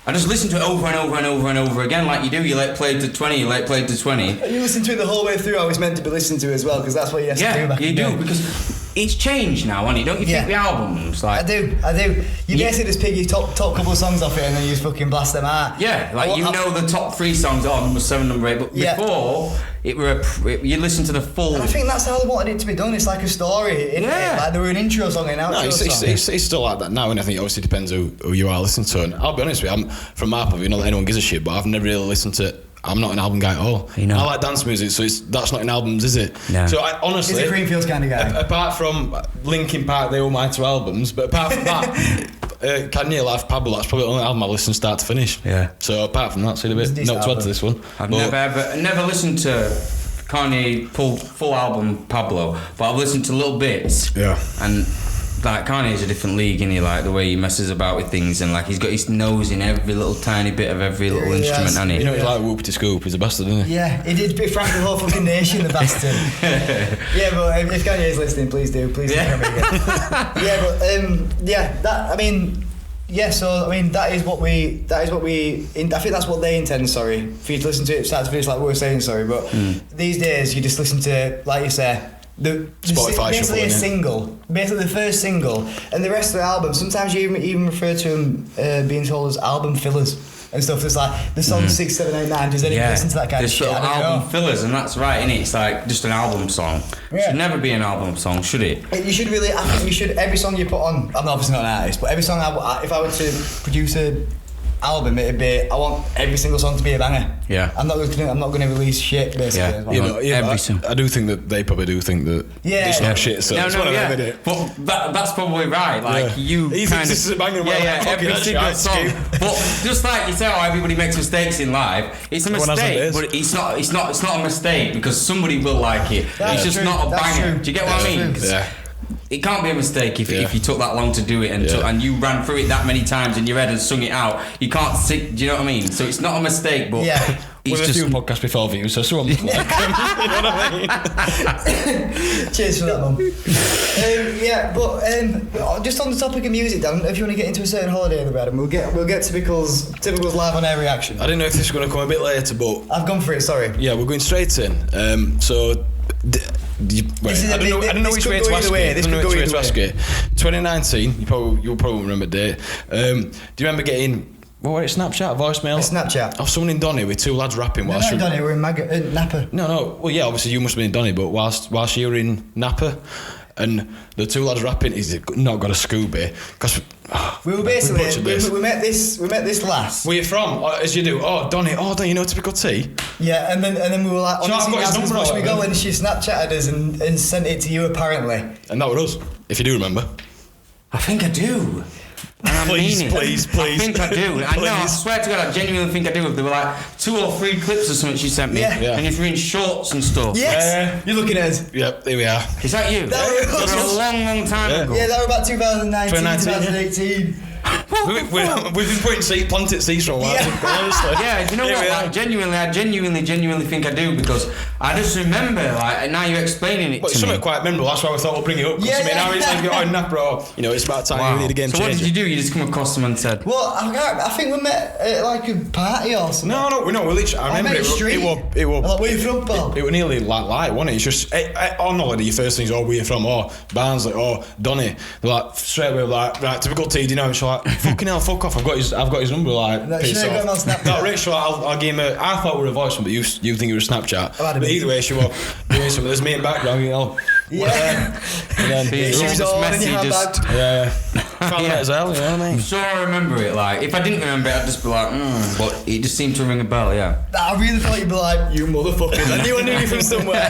I just listened to it over and over and over and over again, like you do. You let play to 20. You let play to 20. You listen to it the whole way through. I was meant to be listening to it as well because that's what you have to do. Yeah, Back you in the do day. because it's changed now, hasn't it? Don't you think the albums like? I do. You basically just pick your top couple of songs off it and then you just fucking blast them out. Yeah, like you know the top 3 songs are number 7, number 8, but before it were you listen to the full. And I think that's how they wanted it to be done. It's like a story, isn't it? Like there were an intro song and an outro song. It's still like that now, and I think it obviously depends who you are listening to. And I'll be honest with you, from my point of view, not that anyone gives a shit, but I've never really listened to. I'm not an album guy at all. You know. I like dance music, so that's not in albums, is it? No. So I honestly, He's a Greenfields kind of guy. Apart from Linkin Park, they all my 2 albums, but apart from that, Kanye Life Pablo, that's probably the only album I listen start to finish. Yeah. So apart from that, so a It's a bit decent not to add album. to this one. I've But never listened to Kanye full album Pablo, but I've listened to little bits. Yeah. And like Kanye's a different league, isn't he? Like the way he messes about with things, and like he's got his nose in every little tiny bit of every little he instrument, has. hasn't he? You know, he's like whoop to scoop. He's a bastard, isn't he? Yeah, he did Frank the whole fucking nation, the bastard. Yeah, but if Kanye's listening, please do come again. Yeah, but that is what we. I think that's what they intend. Sorry, for you to listen to it start to finish, like we were saying. Sorry, but these days you just listen to, like you say, Spotify basically shuffle, a innit? single, basically the first single, and the rest of the album. Sometimes you even refer to them being told as album fillers and stuff. It's like the song 6, 7, 8, 9. Does anyone listen to that kind there's of shit? sort of I don't album know. fillers, and that's right, innit? It's like just an album song. Yeah. Should never be an album song, should it? You should really. I think you should. Every song you put on. I'm obviously not an artist, but every song. If I were to produce a album, it'd be. I want every single song to be a banger. Yeah. I'm not going to release shit basically. Yeah. as well. You know, Every song. I do think that they probably do think that it's not shit. So it's one of them, innit? But that's probably right. Like you He kind thinks of, this is a banger, well, like, fucking every hell, single shite, song. Scoop. But just like you say, how everybody makes mistakes in life, it's a Everyone has mistake. theirs. But it's not a mistake because somebody will like it. That's it's just true, not a that's banger. true. Do you get what I That's mean? true. 'Cause Yeah. it can't be a mistake if Yeah. you took that long to do it and Yeah. and you ran through it that many times in your head and sung it out. You can't sing. Do you know what I mean? So it's not a mistake, but Yeah. it's We've a just. few podcasts before views, so someone. You know what I mean? Cheers for that, Mum. But just on the topic of music, Dan, if you want to get into a certain holiday, Adam, we'll get typical's live on air reaction. I didn't know if this was going to come a bit later, but I've gone for it. Sorry. yeah, we're going straight in. I don't know which way to ask it. This could go either way. 2019, you'll probably remember the date. Do you remember getting what was it, Snapchat, voicemail? A Snapchat. Of someone in Donny with 2 lads rapping No, whilst not Donny, we're in Napa. No. Well, yeah, obviously you must have been in Donny, but whilst you were in Napa, and the 2 lads rapping, he's not got a Scooby because We were basically butchered this. we met this lass. Where you from? As you do. Oh, Donny. Oh, don't you know typical tea? Yeah, and then we were like, So I've got his number should we out, go? And she Snapchatted us and sent it to you apparently. And that was us, if you do remember. I think I do. And I Please, mean it. please, please. I think I do. I know, I Please. swear to God, I genuinely think I do. There were like 2 or 3 clips or something she sent me. Yeah. Yeah. And if you're in shorts and stuff. Yes, you're looking at us. Yep, here we are. Is that you? That was That was us. a long time Yeah. ago. Yeah, that were about 2019, 2019, 2018. We've been putting planted seeds for a while. Yeah. Honestly. Yeah, you know Here what? we are. Like, I genuinely think I do because I just remember, like, now you're explaining it But to it's something me. quite memorable. That's why we thought we'll bring it up. Yeah, I mean, now it's yeah. like, oh, nah, bro. You know, it's about time Wow. we need a game So what changer. did you do? You just come across them and said, Well, I think we met at like a party or something. No, we literally. I remember met it. the street. It was. Like, where you from, Bob? It was nearly like, wasn't it? It's just on holiday. Your first thing's, oh, where you from? Oh, Barnsley. Oh, Donny. They're like straight away, like, right, typical tea. Do you know? And she's like, fucking hell, fuck off. I've got his number. Like, No, piss she ain't got off. him on Snapchat. Not Rich. So I'll give him a. I thought we were a voice, but you think it was Snapchat. I've had a But bit. either way, she was doing something. There's me in background. You know. Yeah. And then, See, She it's was just on in messy, your just- handbag. yeah. Found Yeah. it as well. You know what I mean? I'm sure I remember it. Like, if I didn't remember it, I'd just be like, but it just seemed to ring a bell, yeah. I really thought you'd be like, you motherfuckers. I knew I knew you from somewhere.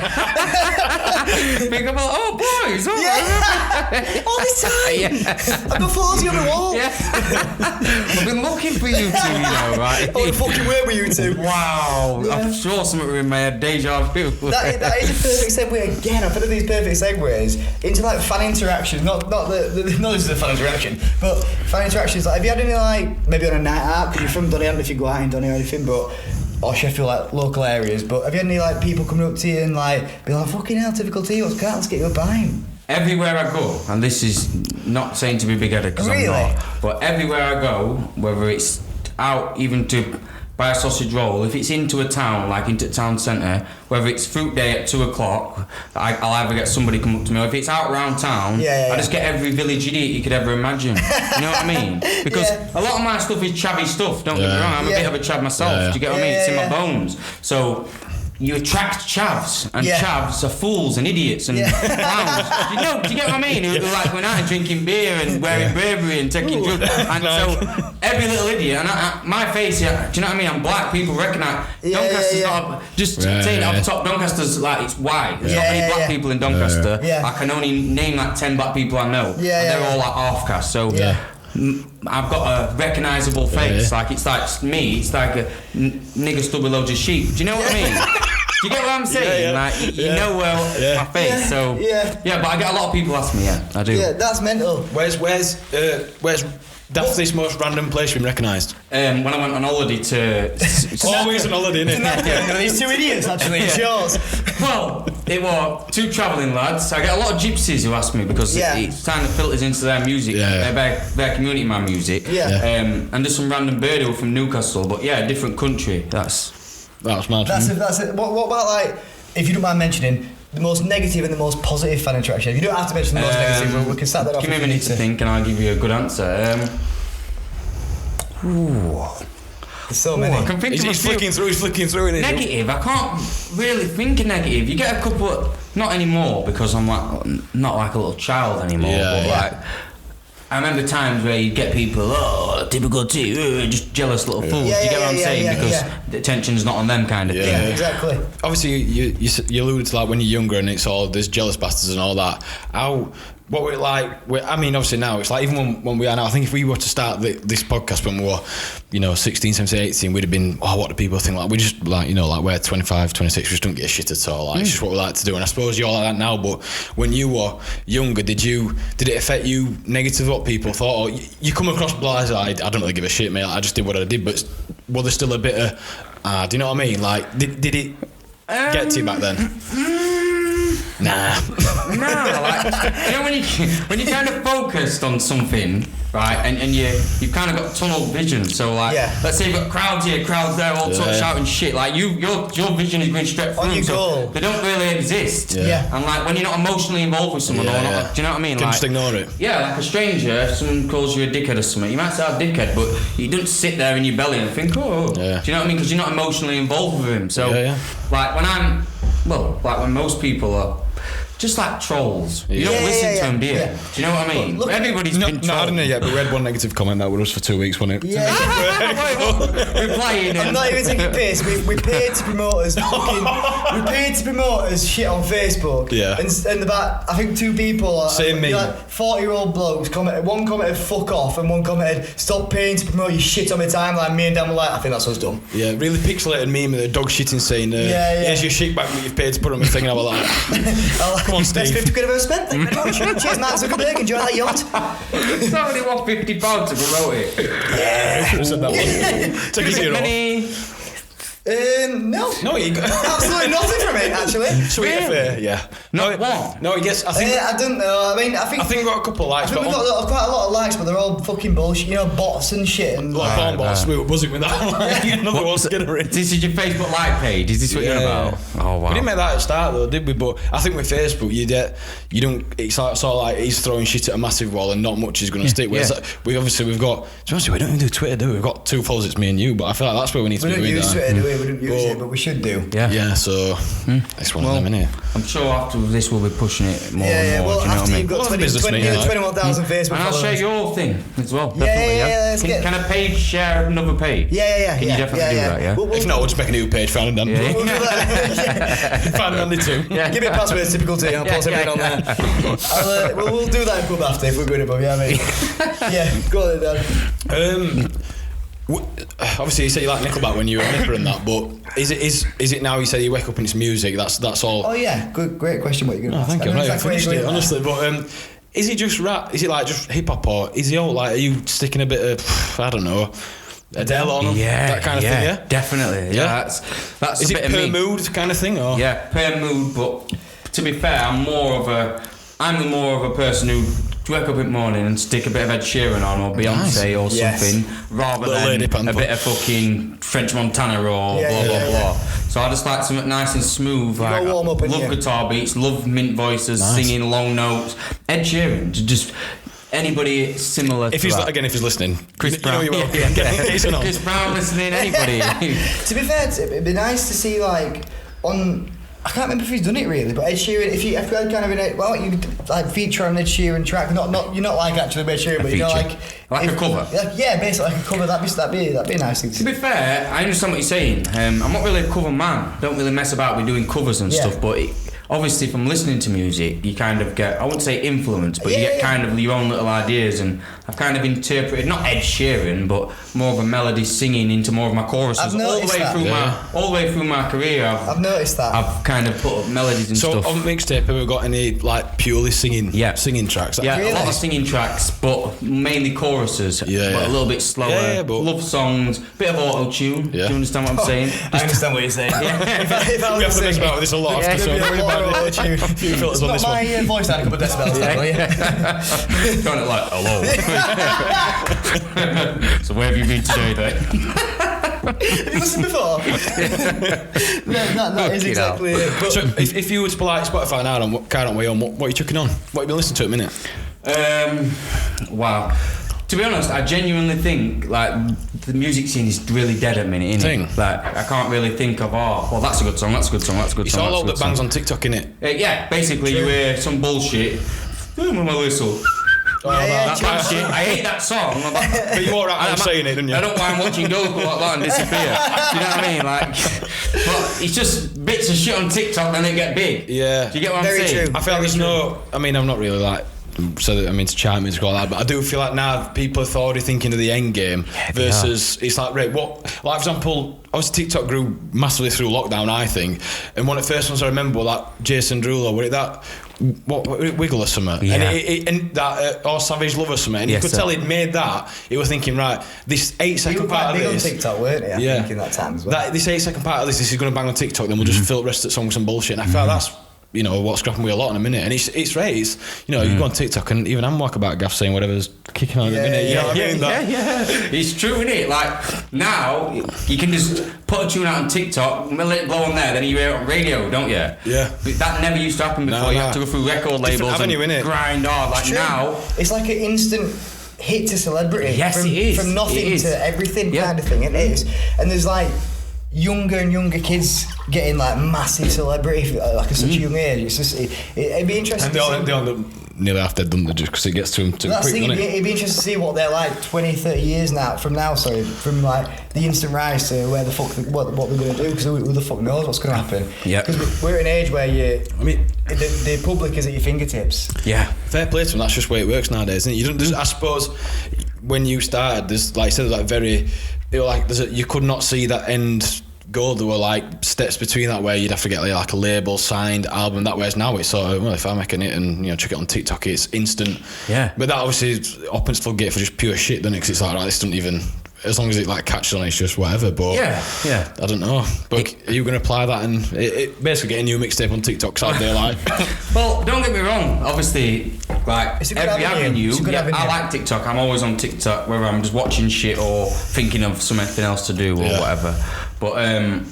Think about, oh, boys, oh, Yeah. All this time. Yeah. I've got photos on the wall. Yeah. I've been looking for you two, you know, right? Oh, the fucking where were you two? Wow, Yeah. I'm sure something in my head, deja vu. That is a perfect segue again. I've heard of these perfect segues into like fan interactions. Not this is a fan interaction, but fan interactions. Like, have you had any like maybe on a night out? Because you're from Donny, I don't know if you go out in Donny or anything, but or Sheffield, like local areas. But have you had any like people coming up to you and like be like, "Fucking hell, typical tea, what's that? Let's get you a pint." Everywhere I go, and this is not saying to be big-headed because Really? I'm not, but everywhere I go, whether it's out even to buy a sausage roll, if it's into a town, like into a town centre, whether it's fruit day at 2 o'clock, I'll either get somebody come up to me, or if it's out around town, Yeah. I just get every village idiot you could ever imagine. You know what I mean? Because Yeah. a lot of my stuff is chavvy stuff, don't get me Yeah. wrong, I'm a Yeah. bit of a chav myself, Yeah, yeah. do you get what I mean? It's in Yeah, my yeah. bones. So you attract chavs, and Yeah. chavs are fools and idiots and Yeah. clowns. Do you get what I mean? Who like going out and drinking beer and wearing Burberry and taking drugs. And so every little idiot, and my face, yeah, do you know what I mean? I'm black, people recognise. Yeah, Doncaster's yeah, yeah. not, just Right, saying it off right. the top, Doncaster's like, it's white. There's not Yeah, many yeah, black yeah. people in Doncaster. Yeah. I can only name like 10 black people I know. Yeah, and yeah, they're yeah. all like half-caste. So Yeah. I've got a recognisable face. Yeah. Like, it's like me, it's like a nigger stood with loads of sheep. Do you know what I mean? Do you get what I'm saying? Yeah, yeah. Like, you Yeah. know my face, Yeah, so yeah. but I get a lot of people ask me. Yeah, I do. Yeah, that's mental. Where's daftest most random place you've been recognised? When I went on holiday to, Always an holiday, innit? No, these two idiots actually. It's yours. well, it was 2 travelling lads. I get a lot of gypsies who ask me because Yeah. it kind of filters into their music, Yeah. their community man music. Yeah. And there's some random birdie who are from Newcastle, but yeah, different country. That's That's mad. That's it. What about like, if you don't mind mentioning, the most negative and the most positive fan interaction? You don't have to mention the most negative, but we can start that off. Give me a if you minute need to think, and I'll give you a good answer. There's so many. I can think He's of a few. he's flicking through in it. Negative, I can't really think of negative. You get a couple, not anymore because I'm like not like a little child anymore. Yeah, but yeah. like I remember times where you get people, typical tea, just jealous little fools. Yeah, Do you get yeah, what I'm yeah, saying? yeah, Because yeah. the attention's not on them kind of Yeah. thing. Yeah, exactly. Obviously, you alluded to like when you're younger and it's all there's jealous bastards and all that. What were it like? I mean, obviously now it's like even when we are now. I think if we were to start this podcast when we were, 16, 17, 18, we'd have been. Oh, what do people think? Like we just like like we're 25, 26. We just don't get a shit at all. Like it's just what we like to do. And I suppose you're like that now. But when you were younger, did it affect you negatively? What people thought? Or you come across blasé-eyed. I don't really give a shit, mate. I just did what I did. But was there still a bit of? Do you know what I mean? Like did it get to you back then? Nah. No, like you know when you kind of focused on something, right, and you've kind of got tunnel vision. So like, Yeah. let's say you've got crowds here, crowds there, all sort of shouting shit. Like your vision is going straight through. On your so goal. they don't really exist. Yeah. And like when you're not emotionally involved with someone, or not, do you know what I mean? Can Like, just ignore it. yeah, like a stranger, if someone calls you a dickhead or something, you might say a dickhead, but you don't sit there in your belly and think, oh, Yeah. do you know what I mean? Because you're not emotionally involved with him. So, Yeah. like when most people are just like trolls. You don't Yeah, listen yeah, to them, do you? yeah. Do you know what I mean? Look, Everybody's No, been I trolled. don't know yet, but we had one negative comment that was for 2 weeks, wasn't it? Yeah. We're playing I'm it. not even taking piss. We paid to promoters. We paid to promoters shit on Facebook. Yeah. And about I think 2 people. Same me. Like 40-year-old blokes commented. One commented "fuck off" and one commented "stop paying to promote your shit on my timeline." Me and Dan were like, I think that's us done. Yeah, really pixelated meme with a dog shitting saying, here's your shit back that you've paid to put on my thing, and I was like, come on, Steve. That's 50 quid I've ever spent. Thank you very much. Cheers, Mark Zuckerberg. Enjoy that yacht. Somebody want £50 to promote it. Who said that one? Take a zero. Money. No. No, you got Absolutely nothing from it, actually. Sweet affair, yeah. Not what? No, I guess I think I don't know. I think we got a couple of likes, I think but we got quite a lot of likes, but they're all fucking bullshit. You know, bots and shit. And like porn bots, we were buzzing with that. Like, another one's getting rid. This is your Facebook like page. Is this what you're on about? Oh wow. We didn't make that at the start though, did we? But I think with Facebook, you don't. It's like, sort of like he's throwing shit at a massive wall and not much is going to stick. Whereas like, we've got. To be honest, we don't even do Twitter, do we? We've got 2 followers. It's me and you, but I feel like that's where we need to we be don't doing use that. Twitter, do we? We don't use it, but we should do. Yeah, so it's one of them, innit? I'm sure after this we'll be pushing it more and more. Well, do you know what after I mean? you've got Well, business, mate, you know. 21,000 Facebook And I'll followers. share your thing as well. Yeah, Definitely, yeah, let's get- Can a page share another page? Yeah. Can you definitely do that? Yeah. We'll If not, we'll just make a new page, found and done. Yeah. do that. Found and only 2. Yeah. Give me a password, typical T. I'll post everything on there. We'll do that in pub after if we're going above. Yeah, mate. Yeah, go on then. Obviously, you said you like Nickelback when you were a nipper and that, but is it now? You say you wake up and it's music. That's all. Oh yeah, great question. What you're going to ask? Thank you. I don't Right, know I exactly finished where it, you're going honestly. But is it just rap? Is it like just hip hop, or is he all like? Are you sticking a bit of I don't know, Adele on him? That kind of thing. Yeah, definitely. Yeah, that's Is a it bit of per me. mood kind of thing, or Yeah, per mood. But to be fair, I'm more of a person who wake up in the morning and stick a bit of Ed Sheeran on or Beyonce or Yes. something rather Little Lady than Panther. a bit of fucking French Montana or blah blah blah. So I just like something nice and smooth. Like, warm up in love here. guitar beats, love mint voices, Nice. singing long notes. Ed Sheeran, just anybody similar if to he's that. if he's listening, Chris Brown. you know you will. He's an Chris Brown listening, anybody. To be fair, it'd be nice to see like on. I can't remember if he's done it really, but Ed Sheeran. If you had kind of you could like feature on Ed Sheeran track, not you're not like actually Ed Sheeran, but you know like a cover. Yeah, basically like a cover. That'd be a nice thing. To be fair, I understand what you're saying. I'm not really a cover man. Don't really mess about with doing covers and stuff. But obviously, from listening to music, you kind of get, I wouldn't say influence, but you get kind of your own little ideas. And I've kind of interpreted, not Ed Sheeran, but more of a melody singing into more of my choruses. I've noticed all the way through my career. I've noticed that. I've kind of put up melodies and So stuff. on mixtape, have we got any like purely singing tracks? Yeah, Really? a lot of singing tracks, but mainly choruses. Yeah, but yeah. a little bit slower. Yeah, but- love songs, bit of auto tune. Yeah. Do you understand what I'm saying? I understand what you're saying. If I We have was to mess singing, about with this a lot. there'd be a lot of auto-tune. A few filters on Not this one. my voice down a couple of decibels, yeah. Kind of like, hello. So where have you been today, then? Have you listened before? that is Fucking exactly it. But So if you were to play like Spotify now on Car On Way On, what are you chucking on? What have you been listening to at the minute? Wow. To be honest, I genuinely think like the music scene is really dead at the minute, innit? Thing. Like I can't really think of well that's a good song, that's a good song, that's a good It's song. all that's a out good that bangs song. on TikTok, innit? Yeah, basically you hear some bullshit. With my whistle. yeah, That shit. I hate that song. But you alright when I'm saying it, don't you? I don't mind watching girls go like that and disappear. Do you know what I mean? Like, but it's just bits of shit on TikTok, then they get big. Yeah. Do you get what Very I'm saying? true. I feel like there's no. I mean, I'm not really like. So I'm into chart music all that, but I do feel like now people are already thinking of the end game versus it's like right. What, like for example, obviously TikTok grew massively through lockdown, I think, and one of the first ones I remember was that Jason Derulo, were it that Wiggle or something, Yeah. and that or Savage Love or something, and Yes, you could sir. tell he'd made that. He was thinking, right, this 8-second you were part quite of big on this. TikTok, weren't you? I Yeah. think in that time as well. This 8-second part of this is going to bang on TikTok, then we'll just fill the rest of the song with some bullshit. And I feel like that's, you know, what's scrapping with a lot in a minute. And it's right, it's, you know, you go on TikTok and even I'm walkabout gaff saying whatever's kicking on in a minute. You know what I mean? Yeah. It's true, isn't it? Like now you can just put a tune out on TikTok, let it blow on there, then you hear it on radio, don't you? Yeah. But that never used to happen before. No, You no. have to go through record labels avenue, and innit? grind hard. Like True. now. It's like an instant hit to celebrity. Yes, from, it is. From nothing It is. to everything Yeah. kind of thing. It is. And there's like, younger and younger kids getting like massive celebrity like at such a young age. It's just it'd be interesting. And they all end up nearly half dead, don't they? Just because it gets to them too quick, doesn't it? It'd be interesting to see what they're like 20, 30 years from from like the instant rise to where the fuck what they're going to do, because who the fuck knows what's going to happen. Yeah. Because we're at an age where the public is at your fingertips. Yeah. Fair play to them. That's just the way it works nowadays, isn't it? I suppose when you started, there's like I said, you could not see that end goal. There were like steps between that where you'd have to get like a label, signed album. That whereas now it's sort of, well, if I'm making it and chuck it on TikTok, it's instant. Yeah. But that obviously opens the floodgate for just pure shit, doesn't it? Because it's like, right, this doesn't even, as long as it like catches on, it's just whatever. But yeah, I don't know. But are you going to apply that and it basically get a new mixtape on TikTok? So they're like, well, don't get me wrong. Obviously, like It's a good every avenue. avenue, I like TikTok. I'm always on TikTok, whether I'm just watching shit or thinking of something else to do or whatever. But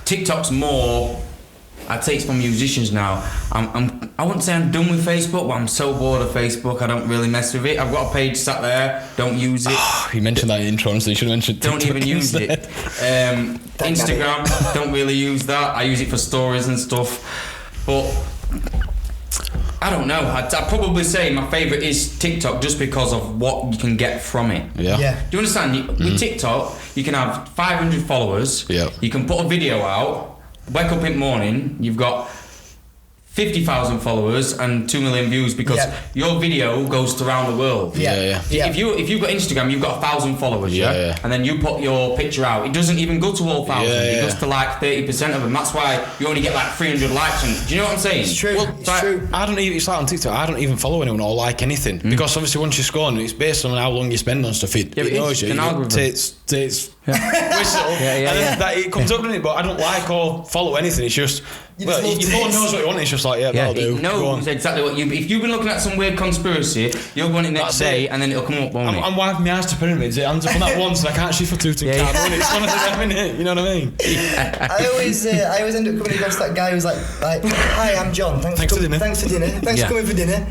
TikTok's more, I'd say it's for musicians now. I wouldn't say I'm done with Facebook, but I'm so bored of Facebook, I don't really mess with it. I've got a page sat there, don't use it. you mentioned that in intro, so you should have mentioned TikTok. Don't even use it. Instagram, don't really use that. I use it for stories and stuff. But I don't know. I'd probably say my favourite is TikTok just because of what you can get from it. Yeah. Do you understand? With TikTok, you can have 500 followers. Yeah. You can put a video out, wake up in the morning, you've got 50,000 followers and 2 million views because your video goes around the world. If you've got Instagram, you've got 1,000 followers, and then you put your picture out, it doesn't even go to all 1,000. It goes to like 30% of them. That's why you only get like 300 likes. And do you know what I'm saying? It's true. Well, it's true. I don't even. It's like on TikTok. I don't even follow anyone or like anything because obviously once you score on, it's based on how long you spend on stuff. It knows you. Tits. Whistle. And then it comes up, doesn't it? But I don't like or follow anything. It's just your phone knows what you want. It's just like that'll do. It knows exactly what you. If you've been looking at some weird conspiracy, you'll go on it next day, and then it'll come up. I'm wiping my eyes to pyramids. It ends up on that once, and I can't shift for two. It's one of them, innit? You know what I mean? I always end up coming across that guy who's like, hi, I'm John. Thanks for dinner. Thanks for coming for dinner.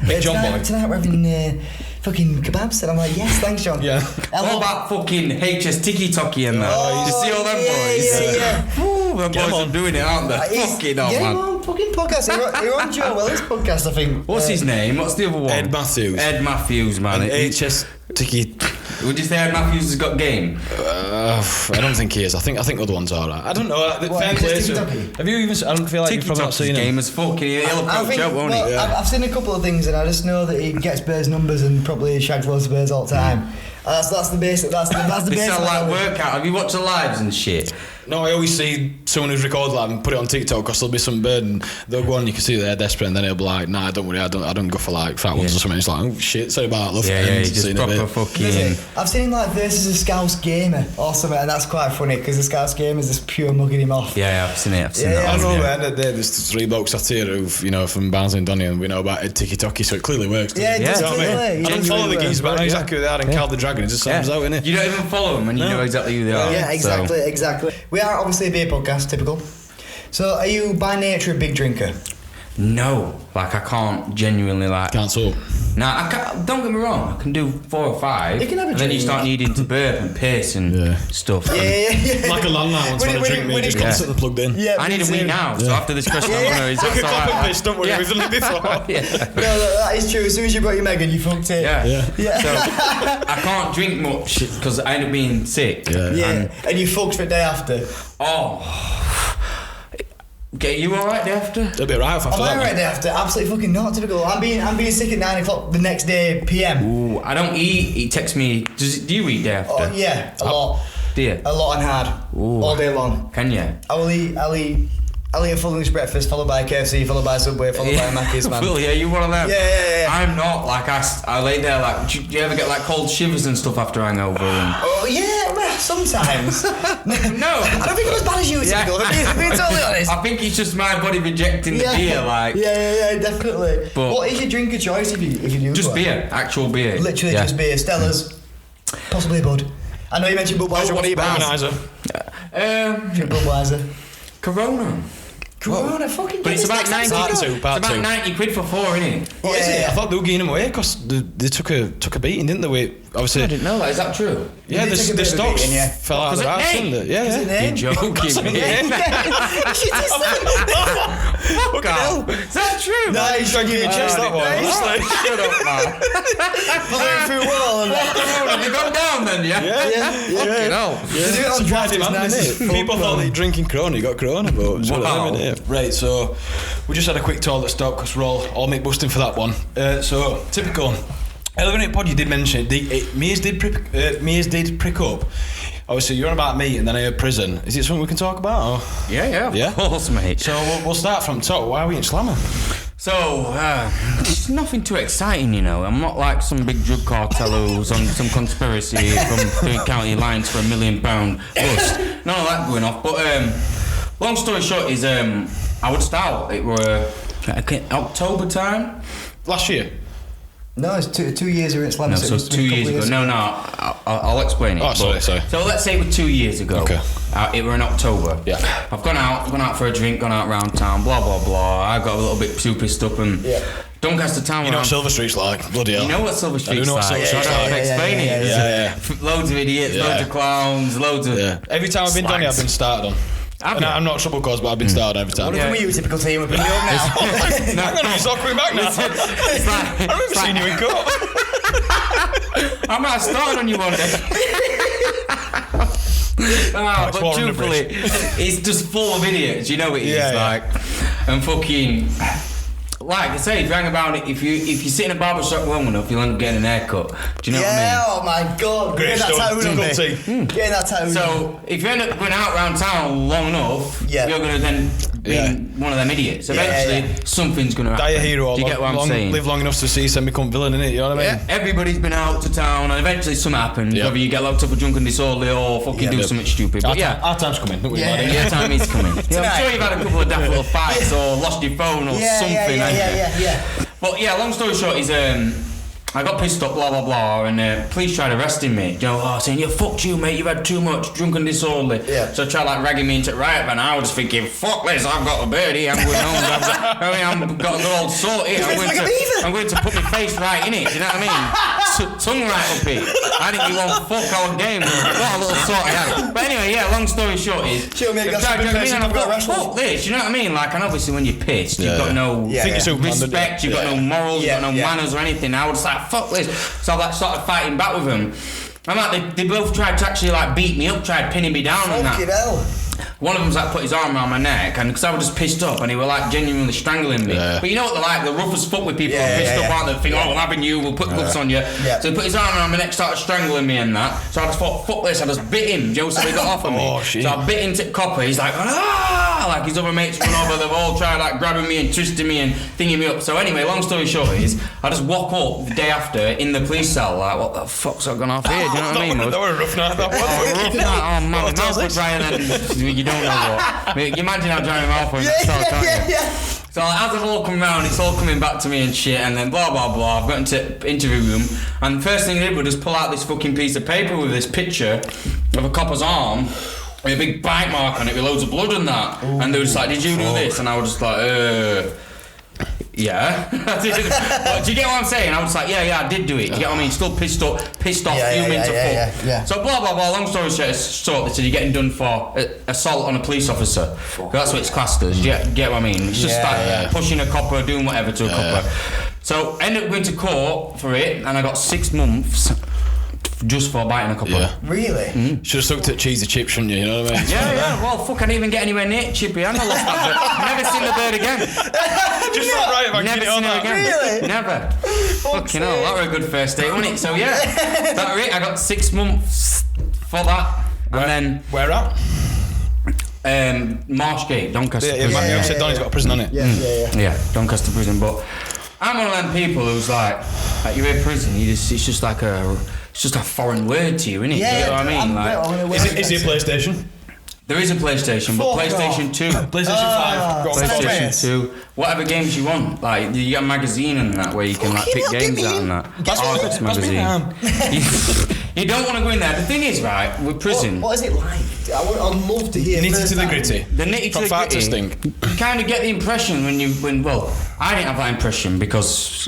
Tonight we're having fucking kebabs, and I'm like, yes, thanks, John. Yeah. What about fucking HS Tiki Toki and that? You see all them boys? Yeah. Ooh, them boys are doing it, aren't they? Fucking hell, man. On fucking podcast. You're on Joe Weller's podcast, I think. What's his name? What's the other one? Ed Matthews, man. And HS Tiki. Would you say Ed Matthews has got game? I don't think he is. I think other ones are right. I don't know. Have you even? I don't feel like you've probably not seen him. Game as fuck. He'll approach out, won't he? I've seen a couple of things, and I just know that he gets Bears numbers and probably shags loads of Bears all the time. That's the basic. That's the basic. They sound like workout. Have you watched the lives and shit? No, I always see someone who's recorded live and put it on TikTok because there'll be some bird and they'll go on. You can see they're desperate, and then he'll be like, "Nah, don't worry, I don't go for like fat ones or something." It's like, "Oh shit, sorry about that, love." He's just proper fucking. I've seen him like versus a Scouse gamer or something, and that's quite funny because the Scouse gamer is just pure mugging him off. Yeah, I've seen it. I know. At the end of the day, there's 3 blokes out here who've from Barnsley and Donny, and we know about Ed Tiki Toki, so it clearly works. It does. I don't follow the geese, but I know exactly who they are. And Cal the Dragon, it just comes out, innit? You don't even follow them, and you know exactly who they are. Yeah, exactly. We are obviously a beer podcast, typical. So, are you by nature a big drinker? No, like I can't genuinely like. Can't so. Nah, I can't. Don't get me wrong. I can do 4 or 5. You can have a and drink. then you start needing to burp and piss and stuff. Yeah. Like a landline once when I drink me, just constantly plugged in. Yeah, I need a wee now. So after this question, I'm gonna. Like a cup of piss. Don't worry, we've done it before. No, that is true. As soon as you brought your Megan, you fucked it. Yeah. So I can't drink much because I end up being sick. Yeah. And you fucked for the day after. Oh. Okay, you alright day after? It'll be right after that. Am I alright day after? Absolutely fucking not typical. I'm being sick at 9 o'clock the next day PM. Ooh, I don't eat. He texts me. Do you eat day after? Oh yeah, a lot. Do you? A lot and hard. Ooh. All day long. Can you? I'll eat a full English breakfast, followed by KFC, followed by Subway, followed by Mackey's, man. Well, you one of them? Yeah. I'm not. Like, I lay there, like, do you ever get, like, cold shivers and stuff after hangover? Oh, yeah, well, sometimes. No. I don't think I'm as bad as you, typical. Being totally honest. I think it's just my body rejecting the beer, like. Yeah, definitely. But what is your drink of choice if you do? Just beer, actual beer. Literally just beer. Stella's, possibly Bud. I know you mentioned Budweiser. What do you buy? Budweiser. Budweiser. Corona. Corona, fucking. But it's about 90. Part It's two, part about two. 90 quid for 4, isn't it? What is it? Yeah. I thought they were giving them away because they took a beating, didn't they? Obviously, I didn't know that. Is that true? yeah, They did take a the bit of a stocks beating, yeah. fell out of Was their it arse, name? didn't they? Yeah, Is it yeah. name? You're joking me. Fuck off. Is that true? No, he's Trying to give me a chest, that one. honestly. Shut up, man. Pulling through wall and that. Have you gone down then, yeah? Yeah. No. They do it on draft, it's nice. People thought that drinking Corona, you got Corona, but it's one of Wow. them, innit? Right, so we just had a quick toilet stop because we're all meat busting for that one. So typical. Elevated pod, you did mention it. Mears did prick up. Obviously, you're on about meat, and then I heard prison. Is it something we can talk about? Or? Yeah, Yeah? of course, mate. So we'll start from top. Why are we in Slammer? So, it's nothing too exciting, you know. I'm not like some big drug cartel who's on some conspiracy from doing county lines for £1 million bust. None of that going off. But long story short is I would start. It were October time. Last year. No, it's 2 years ago in Slam. No, so it's 2 years ago. No, I'll explain it. Oh, sorry. So let's say it was 2 years ago. Okay. It were in October. Yeah. I've gone out for a drink, gone out round town, blah blah blah. I got a little bit too pissed up and Doncaster town. You know what Silver Street's like? Bloody hell. You know what Silver Street's I do know what like. Silver Street's I don't have to like. explain it. Yeah. Loads of idiots, Yeah. loads of clowns, loads of. Yeah. Every time I've been down here, I've been started on. And I'm not trouble cause, but I've been started every time. What if we were a typical team? We're bringing you up now. I'm gonna be so coming back now. It's like, I remember seeing you in court. I might have started on you one day. It's But war on the truthfully, it's just full of idiots. You know what it is Yeah, yeah. like, and fucking. Like I say, if you hang about it, if you sit in a barber shop long enough, you'll end up getting an haircut. Do you know what I mean? Oh my god. Great Getting that stuff. tattooed on me. Difficulty. Getting that tattooed. So if you end up going out around town long enough, Yeah. you're gonna then be Yeah. one of them idiots. Yeah, Eventually, yeah. something's gonna happen. Die a hero. Do you get what I'm saying? Live long enough to see some become villain, innit? You know what I mean? Yeah, everybody's been out to town, and eventually something happens. Yeah. Whether you get locked up for drunk and disorderly or fucking do something stupid. But yeah. Our time's coming. Don't worry Yeah. about it. Your time is coming. Yeah, I'm Tonight. sure you've had a couple of daft little fights or lost your phone or something. haven't you? Yeah. But yeah, long story short is I got pissed up, blah blah blah, and police tried arresting me. You know, saying, "You fucked you, mate. You've had too much, drunk and disorderly." Yeah. So I tried like ragging me into riot, and I was just thinking, "Fuck this! I've got a birdie. I'm going home. I've got a good old sort here. I'm going to put my face right in it. Do you know what I mean? Tongue right up it. I didn't even want fuck all game. What a little sort I had. But anyway, yeah. Long story short is, Show me a they gas tried big dragging me face in, and and I I've got thought, wrestlers. fuck this. You know what I mean? Like, and obviously when you're pissed, Yeah. you've got no Yeah, Think you're Superman, don't you? respect. You've got no morals. Yeah, You've got no yeah. manners or anything. I was like, fuck this. So I like started fighting back with them. And like they both tried to actually like beat me up, tried pinning me down and that. Fucking hell. One of them's like put his arm around my neck, and because I was just pissed up, and he were like genuinely strangling me. Yeah. But you know what they're like, the rough as fuck with people Yeah, who are pissed yeah, up, yeah. aren't they? Think, oh, we'll having you, we'll put gloves on you. Yeah. So he put his arm around my neck, started strangling me and that. So I just thought, fuck this, I just bit him, Joe, so he got off of me. Oh, shit. So I bit into copper, he's like, ah! Like his other mates run over, they've all tried like grabbing me and twisting me and thinking me up. So anyway, long story short is, I just walk up the day after in the police cell, like, what the fuck's gone off here? Do you know what I mean? That was a rough night, that was. Rough night, oh man, my What mouth was was dry and then you don't know what. You imagine how dry my mouth was. Yeah. So as I've all come round, it's all coming back to me and shit, and then blah blah blah. I've got into interview room, and the first thing they did was just pull out this fucking piece of paper with this picture of a copper's arm with a big bite mark on it with loads of blood and that. Ooh, and they were just like, "Did you do this?" And I was just like, yeah. I did. But do you get what I'm saying? I was like, yeah, I did do it. Do you get what I mean? Still pissed off, fuming to fuck. Yeah. So blah blah blah. Long story short, they said you're getting done for assault on a police officer. That's what it's classed as. Do you get what I mean? It's just like pushing a copper, doing whatever to a copper. So ended up going to court for it, and I got 6 months just for biting a copper. Yeah. Really? Should have stuck to cheesy chip, shouldn't you? You know what I mean? Yeah. Well, fuck, I didn't even get anywhere near Chippy, and I lost that bird. Never seen the bird again. Just not right if I Never get it on seen her that. again. Really? Never. Fucking hell, that were a good first date, wasn't it? So yeah, that was it. I got 6 months for that, and Where at? then Marshgate, Doncaster Yeah, prison. you said Donny's got a prison on it. Yeah. Doncaster prison. But I'm one of them people who's like you're in prison. It's just like it's just a foreign word to you, isn't it? Yeah, You know what I mean? I'm Like, Is it a PlayStation? There is a PlayStation, but Fuck PlayStation 2. PlayStation 5. Go on, PlayStation 2. Whatever games you want. Like, you get a magazine and that where you can like pick games out and that. Argos magazine. You don't want to go in there. The thing is, right, with prison. What is it like? I'd love to hear. Nitty to the gritty. The nitty to the gritty. You kind of get the impression well, I didn't have that impression because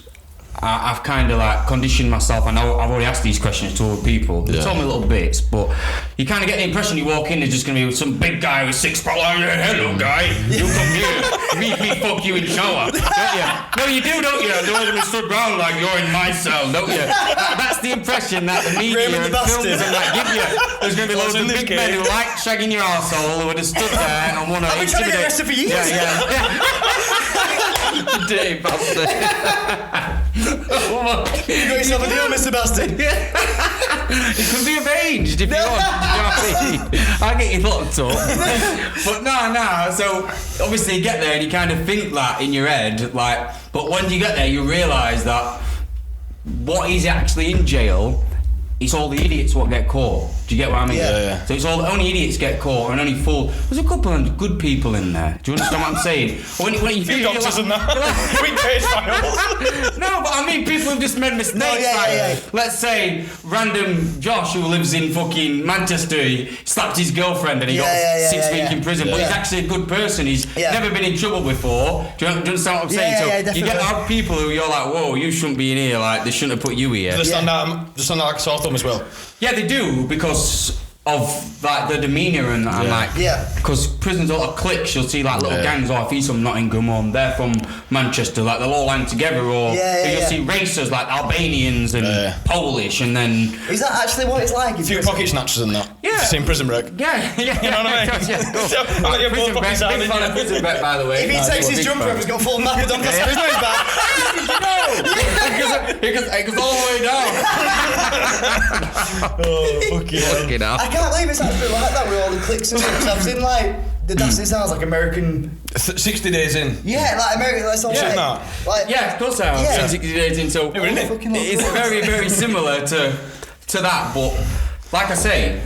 I've kind of like conditioned myself. I know I've already asked these questions to other people. They told me little bits, but you kind of get the impression you walk in, there's just going to be some big guy with 6 pack. Hello, guy. You come here. Me fuck you in shower. Don't you? No, you do, don't you? They're all going to stood round like you're in my cell, don't you? That's the impression that the media and films and that give you. There's going to be loads of big men who like shagging your arsehole who would have stood there and want to I've been trying to get arrested for years. Yeah. Dirty bastard. You got yourself a deal, Mr. Bastard. It could be arranged if you want. You know what I mean? I'll get you locked up. But no. So obviously you get there and you kind of think that in your head, like. But when you get there, you realise that what is actually in jail. It's all the idiots what get caught. Do you get what I mean? Yeah. So it's only idiots get caught and only fools. There's a couple of good people in there. Do you understand what I'm saying? When you Few doctors and that. Quick case files. No, but I mean people who've just made mistakes. Let's say random Josh who lives in fucking Manchester, he slapped his girlfriend and he got 6 weeks in prison. But he's actually a good person. He's never been in trouble before. Do you understand what I'm saying? So you get out people who you're like, whoa, you shouldn't be in here. Like they shouldn't have put you here. Just stand out like a sore thumb as well. Yeah, they do because of like the demeanour and like because prisons all are cliques. You'll see like little gangs. Oh, if he's from Nottingham or they're from Manchester, like they'll all hang together. Or you'll see races like Albanians and Polish, and then is that actually what it's like? A few pocket snatchers and that. Yeah, same prison break. Yeah. You know what I mean? Prison break. Big fan of prison break, by the way. If he takes his jumper up, he's got full map of Doncaster prison on his back. It goes all the way down. Fucking hell. I can't believe it's actually like that with all the clicks and stuff. I've seen like the Dusty sounds like American. 60 days in. Yeah, like American. That's all like, of course I have. 60 days in. So it's very, very similar to that. But like I say,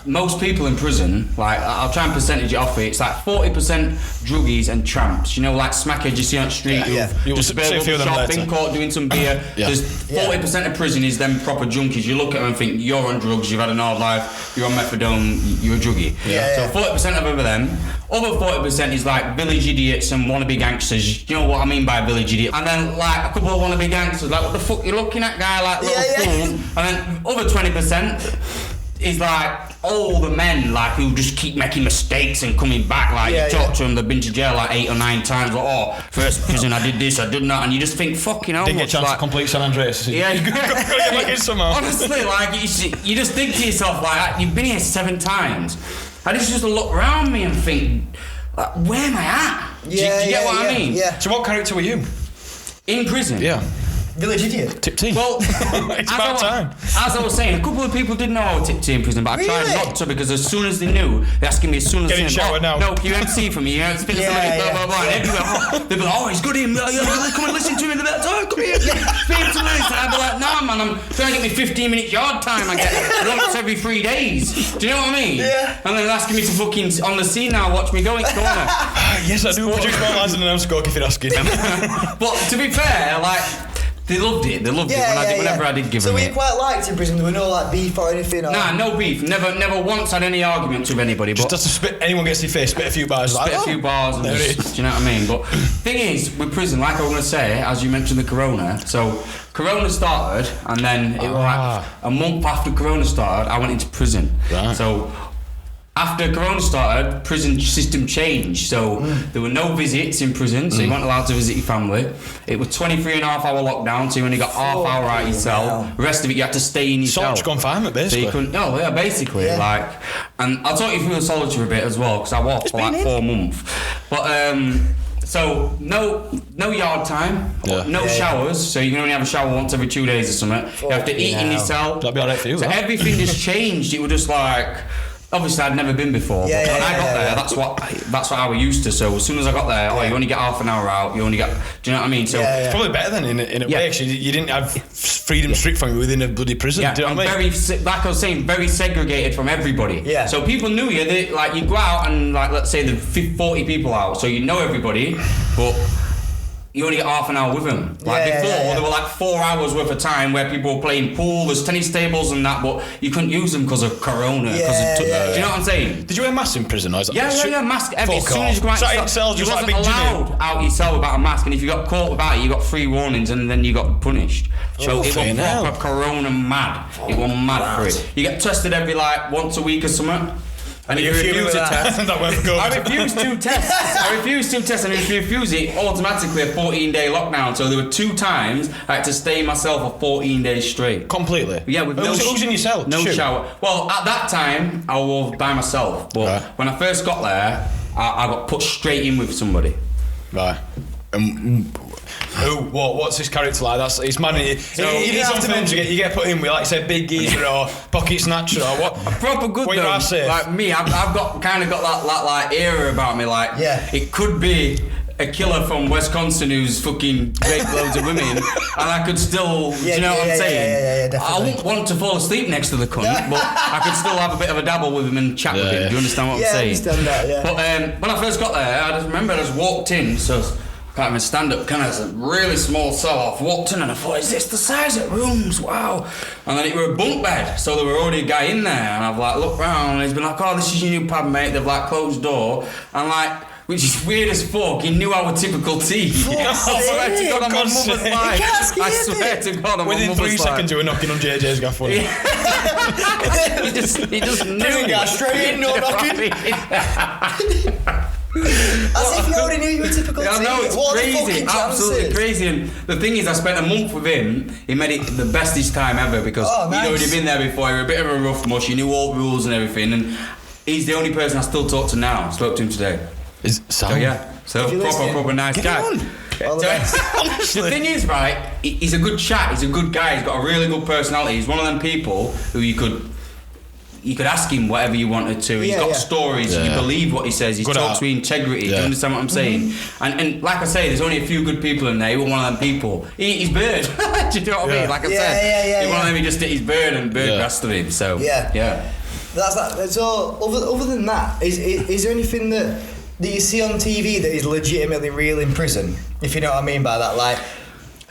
most people in prison, like I'll try and percentage it off it. It's like 40% druggies and tramps. You know, like smackheads you see on the street who just available to shop, been caught doing some beer. There's 40% of prison is them proper junkies. You look at them and think you're on drugs, you've had an hard life, you're on methadone, you're a druggie. So 40% of them are them. Other 40% is like village idiots and wannabe gangsters. You know what I mean by village idiot? And then like a couple of wannabe gangsters, like what the fuck you looking at, guy? Like little fools. And then other 20% is like all the men like who just keep making mistakes and coming back. Like you talk to them, they've been to jail like 8 or 9 times. Like, oh, first prison I did this, I did that, and you just think, fucking hell. Didn't get a chance to complete San Andreas. Yeah, you gotta get back in somehow. Honestly, like you just think to yourself, like you've been here 7 times. I just look around me and think, like, where am I at? Do you get what I mean? Yeah. So what character were you? In prison? Yeah. Village idiot. Tip T. Well, it's about time. As I was saying, a couple of people didn't know I was Tip T in prison, but I tried not to because as soon as they knew, they asking me as soon as Get they in shower now. No, you MC for me, you know, spin somebody, blah, blah, blah. And everywhere, they'd be like, oh, he's good in, come and listen to him in the bed. Oh, come here, speak to me. And I'd be like, nah, man, I'm trying to get me 15 minutes yard time. I get once every 3 days. Do you know what I mean? Yeah. And then they're asking me to fucking, on the scene now, watch me go in corner. Yes, I do. Produce my lines and announce score if you're asking. But to be fair, like, they loved it. Whenever I did give them it. So we quite liked in prison. There were no like beef or anything. Or... Nah, no beef. Never once had any arguments with anybody. But just to spit. Anyone gets their face, spit a few bars. Spit a few bars. And just, do you know what I mean? But thing is, with prison, like I was gonna say, as you mentioned the Corona. So Corona started, and then it was like a month after Corona started, I went into prison. Right. So. After Corona started, prison system changed. So there were no visits in prison, so you weren't allowed to visit your family. It was 23.5-hour lockdown, so you only got half hour out of your cell. The rest of it you had to stay in your cell. Solitary confinement, basically. So you couldn't. No, yeah, basically, like. And I'll talk you through the solitary bit as well, because I walked for like 4 months. But so no yard time, no showers. So you can only have a shower once every 2 days or something. You have to eat in your cell. That'd be alright for you. So everything just changed. It was just like. obviously I'd never been before, Yeah, but yeah, when I yeah, got yeah, there, yeah. that's what I was used to. So as soon as I got there, you only get half an hour out. You only get, do you know what I mean? So Yeah, yeah. It's probably better than in a Yeah. way. Actually, you didn't have freedom stripped from you within a bloody prison. yeah, Do you know I'm what I mean? like I was saying, very segregated from everybody. Yeah. So people knew you. They, like you go out and like let's say there's 40 people out, so you know everybody, but you only get half an hour with them. Like Yeah, before, yeah, yeah. there were like 4 hours worth of time where people were playing pool, there's tennis tables and that, but you couldn't use them because of Corona. Yeah, do yeah, you know what I'm saying? Did you wear masks in prison? Or is that Yeah, mask. As soon as you go out, So in cells, you just like wasn't big gym. allowed out your cell without a mask, and if you got caught without it, you got 3 warnings, and then you got punished. So it was fucking hell. proper Corona mad. It was mad for it. You get tested every like once a week or something. And if you refuse a test, That went good. I refused 2 tests. And if you refuse it, automatically a 14-day lockdown. So there were 2 times I had to stay myself for 14 days straight. Completely. Yeah, with Who's in your cell? No Shoot. shower. Well, at that time, I was by myself. But Right. when I first got there, I got put straight in with somebody. Right. What's his character like? It's man. You have to mention it. You get put in with, like, say, big geezer or pocket snatcher or what? Proper good What though. you are safe? Like me, I've got that like era about me. Like, Yeah. it could be a killer from Wisconsin who's fucking raped loads of women, and I could still, do you know what I'm saying? Yeah, I definitely. wouldn't want to fall asleep next to the cunt, but I could still have a bit of a dabble with him and chat with him. Yeah. Do you understand what Yeah, I'm I saying? understand that, yeah. But when I first got there, I just remember I just walked in, so I can't even stand up, kind of a really small cell. I walked in and I thought, is this the size of rooms? Wow. And then it were a bunk bed, so there were already a guy in there, and I've like looked round and he's been like, oh, this is your new pad, mate. They've like closed the door, and like, which is weird as fuck. He knew our typical tea. I swear to God, on my God's mother's sake. life. can't skip I swear to God, on my Within mother's 3 life. seconds, you were knocking on JJ's gaff. he just knew. Prison guy straight in, no knocking. As if you already knew you were typical I know, tea. it's What the crazy, fucking absolutely chances? crazy. And the thing is, I spent a month with him. He made it the bestest time ever because Oh, nice. he'd already been there before. He was a bit of a rough mush. He knew all the rules and everything. And he's the only person I still talk to now. I spoke to him today. Sam? So yeah, so If you're listening, proper nice get guy. on. All the best. The thing is, right, he's a good chat. He's a good guy. He's got a really good personality. He's one of them people who you could ask him whatever you wanted to. He's Yeah, got yeah. stories. You Yeah. believe what he says. He Good talks art. with integrity. Do Yeah. you understand what I'm saying? And like I say, there's only a few good people in there. He was one of them people. He eat his bird. Do you know what I Yeah. mean? Like I Yeah, said, yeah, he's one of yeah. them. He just ate his bird and bird Yeah. grass to him. So Yeah. That's that. So other than that, is there anything that you see on TV that is legitimately real in prison? If you know what I mean by that, like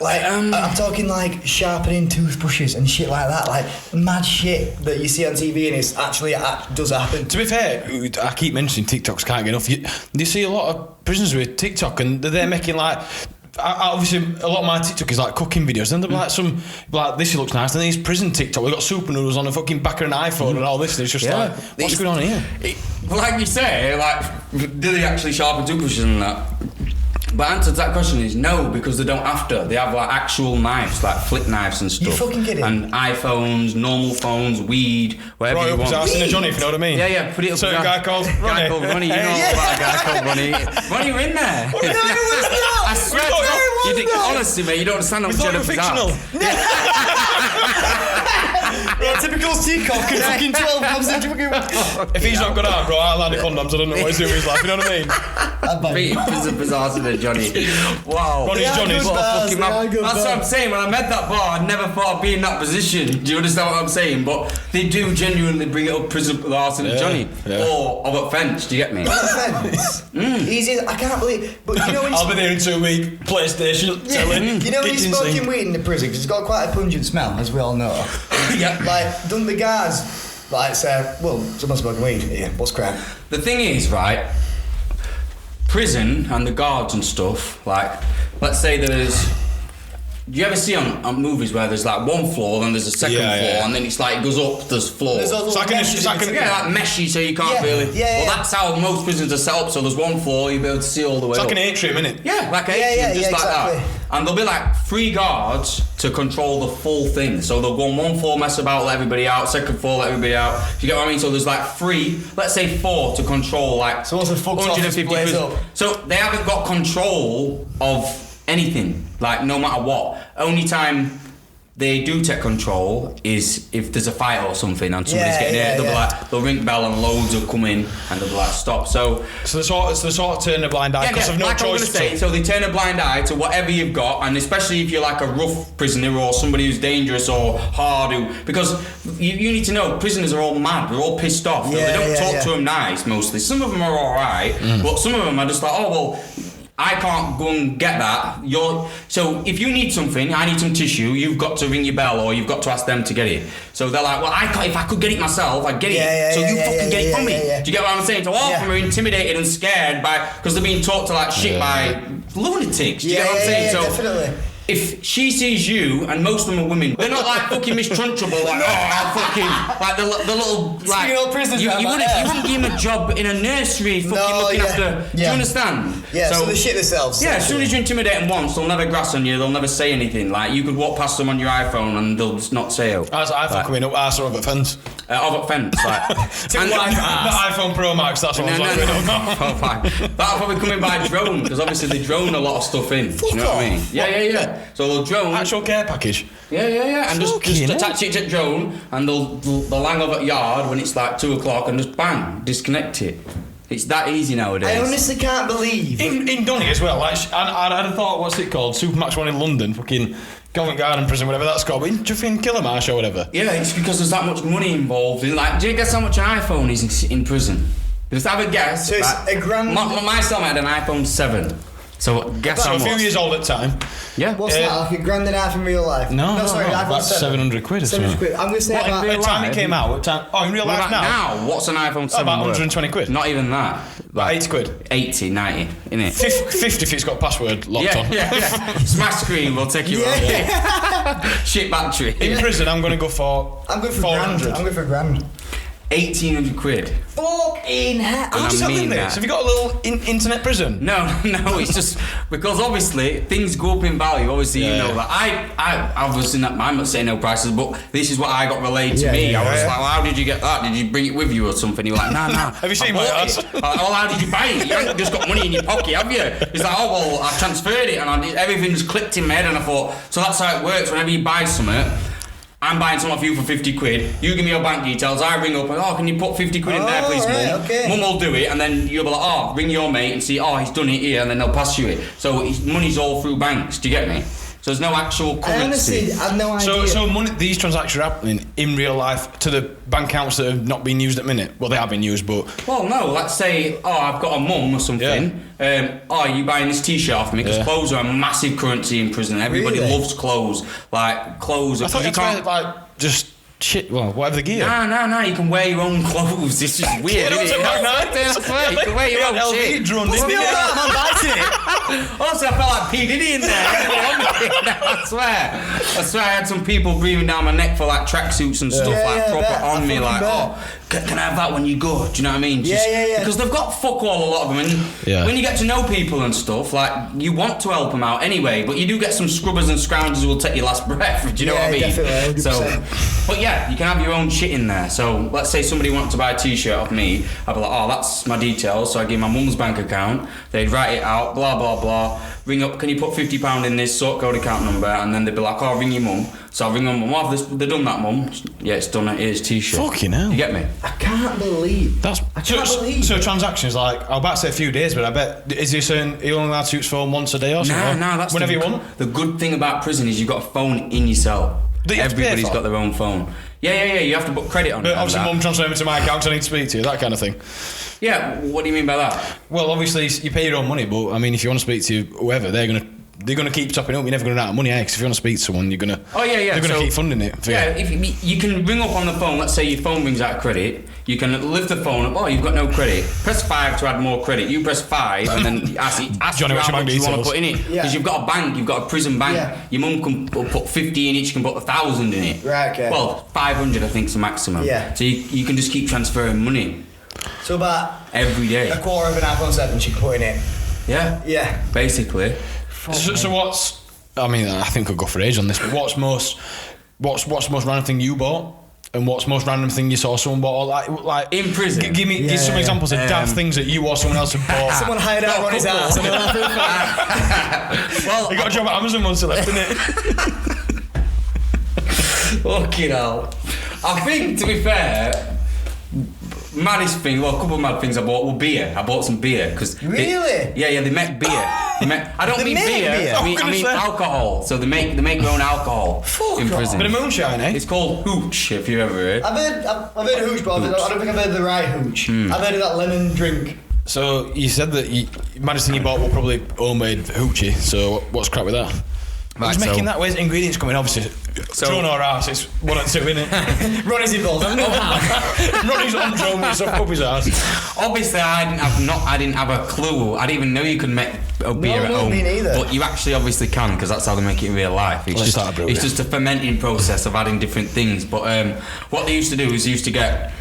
I'm talking like sharpening toothbrushes and shit like that, like mad shit that you see on TV and it's actually does happen. To be fair, I keep mentioning TikToks can't get enough. You see a lot of prisoners with TikTok and they're making like. Obviously, a lot of my TikTok is like cooking videos, and they're like this looks nice. And these prison TikTok, we've got super noodles on the fucking back of an iPhone and all this, and it's just like, what's going on here? Like you say, like, do they actually sharpen toothbrushes and that? But answer to that question is no, because they don't have to. They have like actual knives, like flip knives and stuff. You fucking kidding? And iPhones, normal phones, weed, whatever Right you up his want. arse in a Johnny, if you know what I mean. Yeah, put it up. So a guy called Ronnie. Ronnie, you know about a guy called Ronnie. Ronnie, you're in there. I swear to God, you think, honestly, mate, you don't understand how We much thought you're you were fictional. Yeah, typical teacock and fucking 12 comes into fucking. If he's not got out, bro, I'll land the condoms. I don't know what he's doing with his life. You know what I mean? Beat bizarre to Johnny. Wow. Ronnie's Yeah, Johnny's. good What a bars, fucking they are man. good That's what I'm bars. saying. When I met that bar, I never thought I'd be in that position. Do you understand what I'm saying? But they do genuinely bring it up prison with Arsene and Johnny. Yeah. Or of offence, do you get me? Offence. Easy. I can't believe. But you know when I'll be there in 2 weeks. PlayStation, telly, you know when kitchen you're smoking sink. weed in the prison because it's got quite a pungent smell, as we all know. Yeah. Like, don't the guards like say, "Well, someone's smoking weed here. What's crap?" The thing is, right, prison and the guards and stuff, like, let's say there's... Do you ever see on movies where there's like one floor, then there's a second Yeah, floor, yeah. and then it's like it goes up, there's floors. There's all It's like like meshy, so you can't Yeah, really... yeah, Well, yeah. that's how most prisons are set up, so there's one floor, you'll be able to see all the way It's like up. an atrium, innit? Yeah, like an Yeah, atrium, yeah, just yeah, like exactly. that. And there'll be like 3 guards to control the full thing. So they'll go on one floor, mess about, let everybody out, second floor, let everybody out. Do you get what I mean? So there's like 3, let's say 4 to control like So once the fuck's off, it's blaze up. So they haven't got control of anything, like no matter what. Only time they do take control is if there's a fight or something and somebody's getting hit, they'll be like, they'll ring bell and loads will come in and they'll be like, stop. So they sort of turn a blind eye because of no like choice. I'm gonna say, so they turn a blind eye to whatever you've got, and especially if you're like a rough prisoner or somebody who's dangerous or hard, because you need to know prisoners are all mad, they're all pissed off. They don't talk to them nice mostly. Some of them are alright, but some of them are just like, oh well, I can't go and get that. So if you need something, I need some tissue, you've got to ring your bell or you've got to ask them to get it. So they're like, well, I can't, if I could get it myself, I'd get it. So you fucking get it from me. Do you get what I'm saying? So all of them are intimidated and scared because they're being taught to like shit by lunatics. Do you get what I'm saying? So definitely. If she sees you, and most of them are women, they're not like fucking Miss Trunchbull, like, I'll fucking, like the little, like, old prisoners you wouldn't give him a job in a nursery fucking looking after, do you understand? Yeah, so they shit themselves. Yeah, as soon as you intimidate them once, they'll never grass on you, they'll never say anything. Like, you could walk past them on your iPhone and they'll just not say it. That's iPhone coming up, arse over fence. Over fence, like. Not iPhone Pro Max, that's what I was like. Oh, fine. That'll probably come in by drone, because obviously they drone a lot of stuff in. Do you know what I mean? Yeah. So they'll drone. Actual care package. Yeah. And just attach it to drone, and they'll hang over at yard when it's like 2 o'clock, and just bang, disconnect it. It's that easy nowadays. I honestly can't believe. In Donny as well, like, I'd have thought, what's it called? Supermax one in London, fucking Covent Garden Prison, whatever that's called. But do you think Killermarsh or whatever? Yeah, it's because there's that much money involved. Like, do you guess how much an iPhone is in prison? Just have a guess. So it's a grand. My son had an iPhone 7. So guess how much? A few years old at the time. Yeah. What's that? Like a grand and a half in real life? No, sorry, about 700 quid or something. 700 quid. I'm going to say about. At the time it came out. In real life now? What's an iPhone 7 about worth? 120 quid. Not even that. About 80 quid. 80, 90, innit? 50 if it's got password locked on. Yeah. Smash screen will take you out. Shit battery. In prison, I'm going to go for. I'm going for 400. grand. I'm going for grand. 1,800 quid. Fucking hell. How does that mean this? Have you got a little internet prison? No, it's just because obviously things go up in value. Obviously, you know that. I obviously not, I'm not saying no prices, but this is what I got relayed to me. I was like, well, how did you get that? Did you bring it with you or something? You're like, no. Have you seen my house? Oh, how did you buy it? You haven't just got money in your pocket, have you? He's like, oh well, I transferred it, and everything just clicked in my head, and I thought, so that's how it works. Whenever you buy something, I'm buying something off you for 50 quid. You give me your bank details. I ring up and, can you put 50 quid in there, please, Mum? Okay. Mum will do it, and then you'll be like, ring your mate and see, he's done it here, and then they'll pass you it. So money's all through banks. Do you get me? So there's no actual currency. I honestly had no idea. So these transactions are happening in real life to the bank accounts that have not been used at the minute. Well, they have been used, but. Well, no. Let's say, I've got a mum or something. You buying this T-shirt off me? Because clothes are a massive currency in prison. Everybody loves clothes. Like clothes. I thought you can't like just. Shit, well, whatever the gear. No, you can wear your own clothes. It's just weird, isn't it? I swear, you can wear your own shit. Honestly, I felt like P. Diddy in there. I swear, I had some people breathing down my neck for like tracksuits and stuff, proper on me, like, can I have that when you go? Do you know what I mean? Because they've got fuck all, a lot of them, and when you get to know people and stuff, like, you want to help them out anyway, but you do get some scrubbers and scroungers who will take your last breath. Do you know what I mean? Definitely, 100%. So, but yeah, you can have your own shit in there. So let's say somebody wanted to buy a T-shirt off me, I'd be like, that's my details. So I give my mum's bank account, they'd write it out, blah blah blah, ring up, can you put £50 in this sort code account number, and then they'd be like, ring your mum. So I'll ring my mum, have they done that, mum? Yeah, it's done, here's T-shirt. Fucking hell. You get me? I can't believe. So transactions, like, I was about to say a few days, but I bet, is there certain, you only allowed to use phone once a day or something? No, that's whenever you want? The good thing about prison is you've got a phone in your cell. Everybody's got their own phone. Yeah, you have to put credit on it. But obviously mum transfer me to my account, I need to speak to you, that kind of thing. Yeah, what do you mean by that? Well, obviously you pay your own money, but I mean, if you want to speak to whoever, they're gonna keep topping up. You're never gonna run out of money, because if you want to speak to someone, you're gonna. They're gonna keep funding it. For if you can ring up on the phone. Let's say your phone rings out of credit. You can lift the phone up. You've got no credit. Press 5 to add more credit. You press 5 and then ask Johnny, you how much you want to put in it. Yeah. Because you've got a bank. You've got a prison bank. Yeah. Your mum can put 50 in it. She can put 1,000 in it. Right. Okay. Well, 500 I think is the maximum. Yeah. So you can just keep transferring money. So about every day. a quarter of an iPhone 7 she can put in it. Yeah. Yeah. Basically. So what's? I mean, I think I'll go for age on this, but what's most random thing you bought, and what's most random thing you saw someone bought, or like in prison? Give some examples of daft things that you or someone else had bought. Someone hired out Ronnie's house. Well, he got a job at Amazon once he left, didn't it? Fucking hell. I think, to be fair, maddest thing, well, a couple of mad things I bought were beer. I bought some beer because Really? they make beer. I don't They mean make beer. beer? I mean alcohol. So they make their own alcohol in prison. Bit of moonshine, eh? It's called hooch. If you ever heard. I've heard of hooch, but I don't think I've heard the right hooch. I've heard of that lemon drink. So you said that maddest thing you bought were probably homemade hoochie. So what's crap with that? Right, Who's making that? Where's the ingredients coming? Obviously, drone or ass. It's one or two, isn't it? Ronnie's involved. Ronnie's on drone with some puppy's ass. Obviously, I didn't have a clue. I didn't even know you could make a beer at home. Me neither. But you actually obviously can because that's how they make it in real life. It's just a fermenting process of adding different things. But what they used to do is they used to get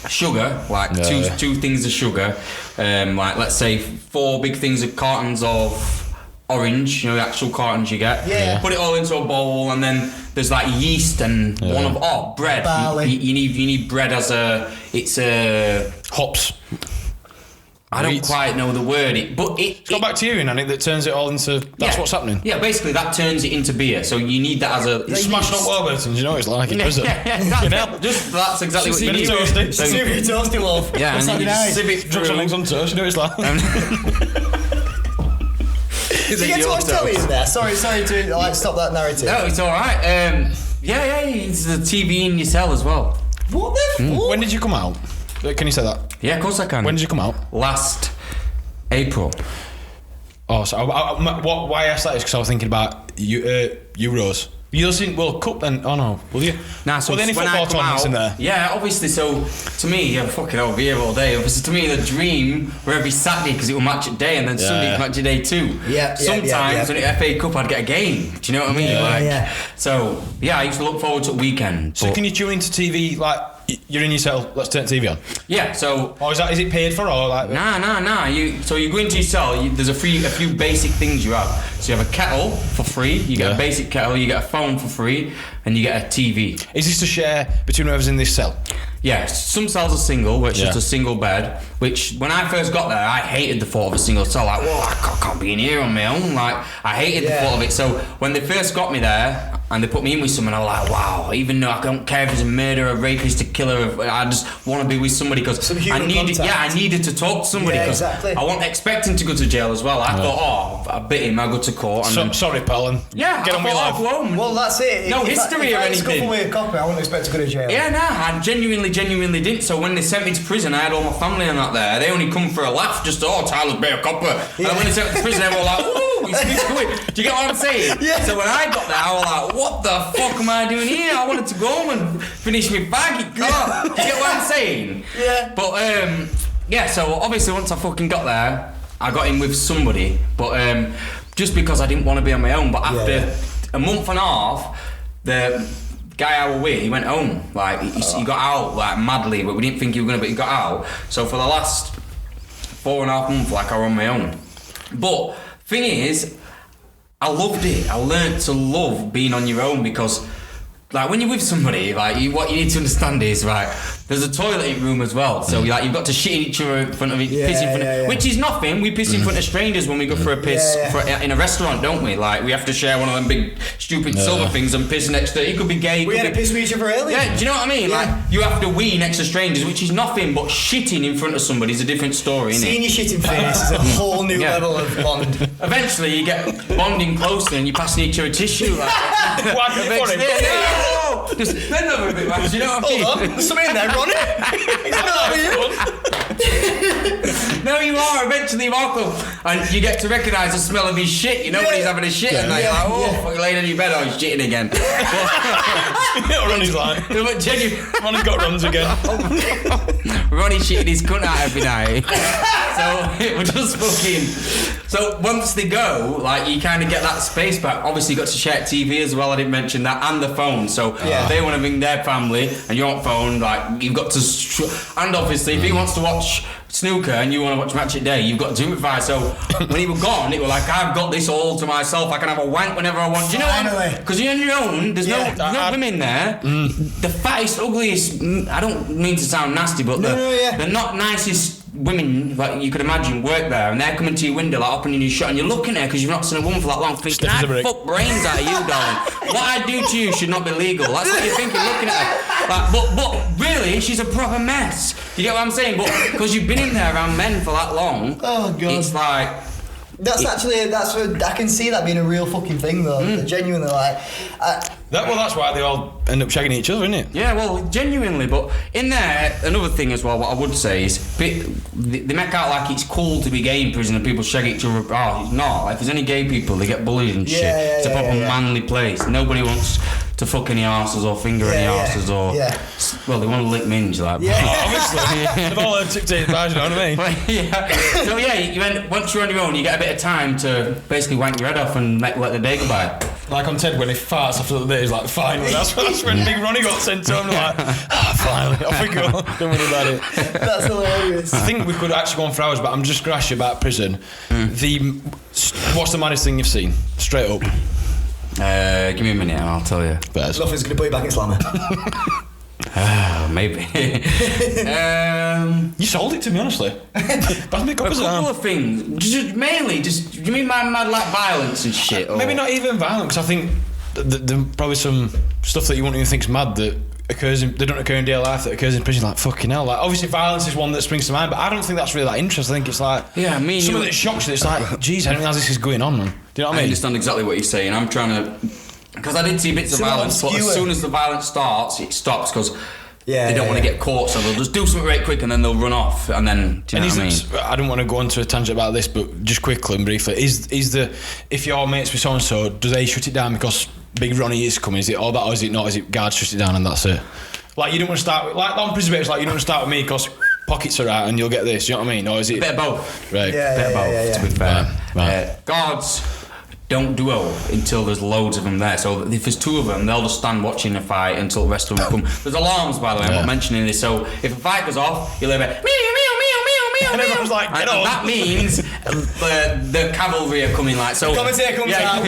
sugar, like two things of sugar, like let's say 4 big things of cartons of orange, the actual cartons you get. Yeah. Put it all into a bowl, and then there's like yeast and bread. Barley. You need bread as it's hops. I don't quite know the word, but It's got bacteria in it that turns it all into. That's what's happening. Yeah, basically that turns it into beer. So you need that as a. You smashing up Warburtons, you know what it's like in prison. That's exactly what you need. Super toasty love. Yeah, and you just sieve it Drugs on legs on toast, you know what it's like. Did you get to watch telly in there? Sorry to stop that narrative. No, it's all right. It's the TV in your cell as well. What the fuck? When did you come out? Can you say that? Yeah, of course I can. When did you come out? Last April. Oh, so why I asked that is because I was thinking about Euros. You'll see World Cup then? Oh no, will you? Nah, so were there any when football I come tournaments out, in there? Yeah, obviously. So to me, fucking I'll be here all day. Obviously, to me, the dream were every Saturday because it will match at day, and then Sunday it match at day too. Sometimes when it FA Cup, I'd get a game. Do you know what I mean? Yeah. So I used to look forward to a weekend. So can you tune into TV like you're in your cell? Let's turn TV on. Yeah. So. Or is it paid for or like? Nah. You go into your cell. There's a few basic things you have. So you have a kettle for free. You get a basic kettle. You get a phone for free, and you get a TV. Is this to share between whoever's in this cell? Yeah, some cells are single, where it's just a single bed. Which when I first got there, I hated the thought of a single cell. Like, whoa, I can't be in here on my own. Like, I hated the thought of it. So when they first got me there, and they put me in with someone, I was like, wow. Even though I don't care if he's a murderer, a rapist, a killer, I just want to be with somebody because I needed to talk to somebody. Yeah, exactly. I wasn't expecting to go to jail as well. I thought, I bit him, I go to court. And sorry, pal. And get on with life. Well, that's it. No history or anything. If I with a copy, I wouldn't expect to go to jail. Yeah, I genuinely didn't. So when they sent me to prison, I had all my family and that there. They only come for a laugh, just Tyler's better copper. And when they sent me to prison, they were like, ooh, he's going. Do you get what I'm saying? Yeah. So when I got there, I was like, what the fuck am I doing here? I wanted to go home and finish my bag. Do you get what I'm saying? Yeah. But so obviously once I fucking got there, I got in with somebody, but just because I didn't want to be on my own. But after a month and a half, the guy I was with, he went home. Like he got out like madly, but we didn't think he was gonna. But he got out. So for the last 4.5 months, like I was on my own. But thing is, I loved it. I learned to love being on your own because, like, when you're with somebody, like, what you need to understand is, right, there's a toilet room as well. So, like, you've got to shit in each other in front of piss in front of, which is nothing. We piss in front of strangers when we go for a piss in a restaurant, don't we? Like, we have to share one of them big, stupid silver things and piss next to it. It could be gay. We had to piss with each other earlier. Yeah, do you know what I mean? Like, you have to wee next to strangers, which is nothing, but shitting in front of somebody is a different story, isn't it? Seeing your shit in face is a whole new level of bond. Eventually, you get bonding closer and you're passing each other tissue. Like, just bend over a bit, man. Do you know what I mean? Hold on, there's something in there, Ronnie. Is that you? No, you are. Eventually, Marco, and you get to recognise the smell of his shit. You know when he's having a shit, and like, fuck, laying on your bed, he's shitting again. Ronnie's like, Ronnie's got runs again. Ronnie shitting his cunt out every night. So it was just fucking. So once they go, like, you kind of get that space back. Obviously, you got to share TV as well. I didn't mention that, and the phone. So if they want to ring their family and you're on phone, like, you've got to. And obviously, if he wants to watch snooker and you want to watch Match at Day, you've got to do it fire. So when he was gone, it was like, I've got this all to myself. I can have a wank whenever I want. Do you know what? Because you're on your own. There's no women there. The fattest, ugliest. I don't mean to sound nasty, but they're not nicest women, like you could imagine, work there, and they're coming to your window, like opening your shop, and you're looking at her because you've not seen a woman for that long, thinking, I'd fuck brains out of you, darling. What I do to you should not be legal. That's what you're thinking, looking at her. Like, but really, she's a proper mess. You get what I'm saying? But because you've been in there around men for that long, it's like... That's what I can see that being a real fucking thing though. Genuinely, like that's why they all end up shagging each other, isn't it? Yeah, well, genuinely. But in there, another thing as well. What I would say is they make out like it's cool to be gay in prison and people shag each other. Oh, it's not. Like, if there's any gay people, they get bullied and shit. It's a proper manly place. Nobody wants to fuck any arses or finger any arses or well, they want to lick minge like. Obviously, they've all learned to take advantage. You know what I mean? So yeah, once you're on your own, you get a bit of time to basically wank your head off and let the day go by. Like on Ted when he farts after the day, he's like, finally. That's when Big Ronnie got sent to him. Like, finally, off we go. Don't worry about it. That's hilarious. I think we could actually go on for hours, but I'm just going to ask you about prison. What's the maddest thing you've seen? Straight up. Give me a minute and I'll tell you. Nothing's going to put you back in Slammer. Maybe. You sold it to me, honestly. A couple of things. Mainly, you mean mad like violence and shit? Or? Maybe not even violent, because I think there's probably some stuff that you won't even think's mad that they don't occur in daily life, that occurs in prison. Like, fucking hell. Like, obviously violence is one that springs to mind, but I don't think that's really that interesting. I think it's like something that shocks you. It's like, geez, I didn't realise this is going on, man. Do you know what I mean? I understand exactly what you're saying. I'm trying to, because I did see bits of violence, but as soon as the violence starts, it stops because they don't want to get caught, so they'll just do something right quick and then they'll run off, and then do you know what I mean? I don't want to go into a tangent about this, but just quickly and briefly, if your mates with so and so, do they shut it down because Big Ronnie is coming? Is it all that, or is it not? Is it guards shut it down and that's it? Like, you don't want to start with, like on prison, it's like you don't want to start with me because pockets are out and you'll get this. You know what I mean? Or is it a bit of both? Right. Bit of both. To be fair, right. Guards don't duel until there's loads of them there. So if there's two of them, they'll just stand watching the fight until the rest of them come. There's alarms, by the way. I'm not mentioning this. So if a fight goes off, you'll hear a meow, meow, meow, and everyone's like, get on. That means the cavalry are coming. Like, so commentator comes out.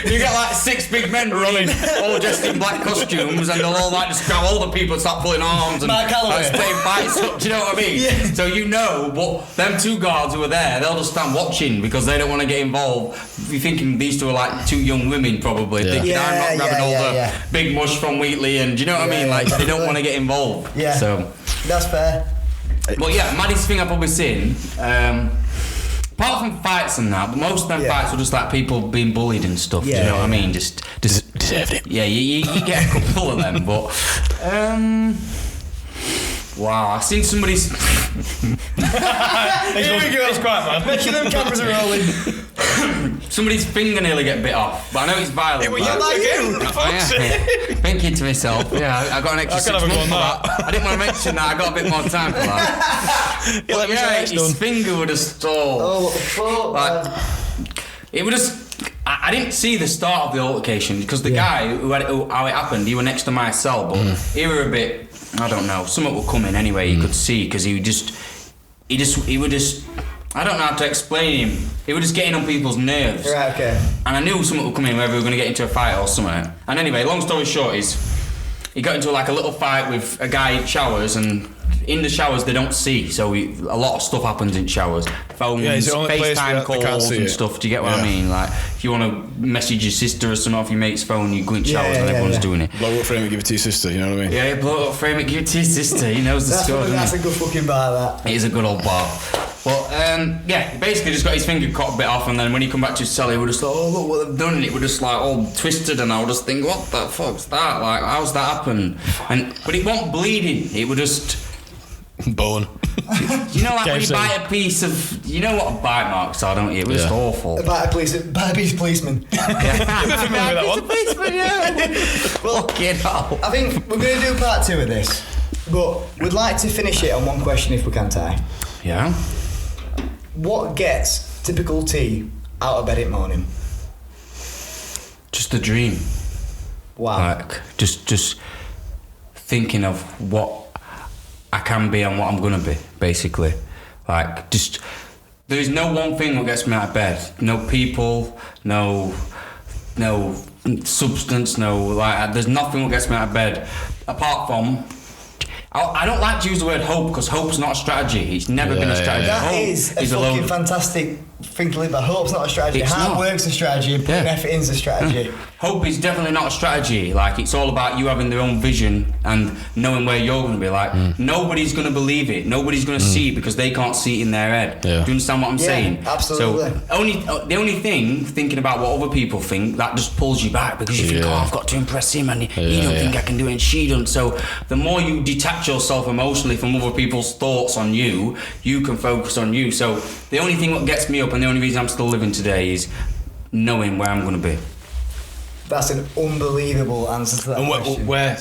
You get like 6 big men running, all dressed in black costumes, and they'll all like just grab all the people and start pulling arms and like playing fights up. Do you know what I mean? Yeah. So you know, but them 2 guards who are there, they'll just stand watching because they don't want to get involved. You're thinking these 2 are like 2 young women, probably. Thinking I'm not grabbing all the big mush from Wheatley, and do you know what I mean? Like they don't want to get involved. Yeah. So that's fair. But yeah, maddest thing I've probably seen. Apart from fights and that, but most of them fights were just like people being bullied and stuff. Do you know what I mean? Just deserved it. Yeah, you get a couple of them, but wow, I've seen somebody's. Here we go. It's quite bad. Make sure them cameras are rolling. Somebody's finger nearly get bit off, but I know it's violent. Thinking to myself, I got an extra 6 months for that. I didn't want to mention that. I got a bit more time for that. But his finger would have stalled. Oh, what the fuck? Like, it would just. I didn't see the start of the altercation because the guy how it happened, he was next to my cell, but he were a bit. I don't know. Something would come in anyway. You could see because he would just. I don't know how to explain him. He was just getting on people's nerves. Right, okay. And I knew something would come in, whether we were going to get into a fight or something. And anyway, long story short is, he got into like a little fight with a guy in showers, and in the showers they don't see, so a lot of stuff happens in showers. Phones, FaceTime calls and stuff. Do you get what I mean? Like, if you want to message your sister or something off your mate's phone, you go in showers and everyone's doing it. Blow up frame it, give it to your sister, you know what I mean? Yeah, blow up frame it, give it to your sister. He knows the score. That's a good fucking bar, that. It is a good old bar. But he basically just got his finger cut a bit off, and then when he come back to his cell, he would just like, oh look what they've done, and it would just like all twisted, and I would just think, what the fuck's that? Like, how's that happen? But it wasn't bleeding. It would just bone. You know, like when you bite a piece of, you know what bite marks are, don't you? It was just awful. Bite a piece of policeman. Policeman, Well, I think we're going to do part 2 of this, but we'd like to finish it on one question if we can, Ty. Yeah. What gets typical T out of bed in the morning? Just a dream. Wow. Like, just thinking of what I can be and what I'm gonna be, basically. Like, just there is no one thing that gets me out of bed. No people, no substance, no, like, there's nothing that gets me out of bed apart from I don't like to use the word hope because hope's not a strategy. It's never been a strategy. That Hope is a load fucking of- fantastic thing to live by. Hope's not a strategy. It's Hard not. work's a strategy, and putting effort in's a strategy. Hope is definitely not a strategy. Like, it's all about you having their own vision and knowing where you're going to be. Like, nobody's going to believe it. Nobody's going to see it because they can't see it in their head. Yeah. Do you understand what I'm saying? Absolutely. So the only thing, thinking about what other people think, that just pulls you back because you think, oh, I've got to impress him and he don't think I can do it and she don't. So the more you detach yourself emotionally from other people's thoughts on you, you can focus on you. So the only thing that gets me up and the only reason I'm still living today is knowing where I'm going to be. That's an unbelievable answer to that And question. where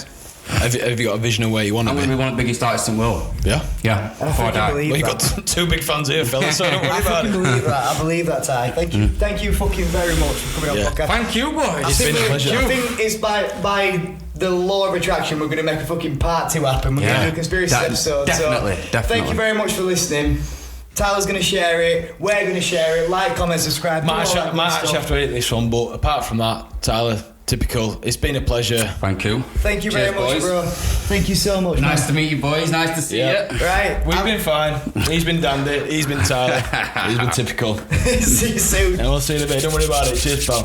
have you got a vision of where you want to I'm be? going to be one of the biggest artists in the world. Yeah. Yeah, And I before I fucking die. believe Well, you that. got two big fans here, fellas. So don't worry I about fucking it. believe that. I believe that, Ty. Thank you fucking very much for coming on podcast. Thank you, boys. It's been a I pleasure. think it's by the law of attraction we're going to make a fucking part 2 happen. We're going to do a conspiracy episode. Definitely. Thank you very much for listening. Tyler's going to share it. We're going to share it. Like, comment, subscribe. do all Might that good actually stuff. have to edit this one, but apart from that, Tyler, typical. It's been a pleasure. Thank you. Thank you very Cheers, much, boys. bro. Thank you so much. Nice man. to meet you, boys. Nice to see Yeah. you. Right. We've been fine. He's been dandy. He's been Tyler. He's been typical. See you soon. And we'll see you in a bit. Don't worry about it. Cheers, pal.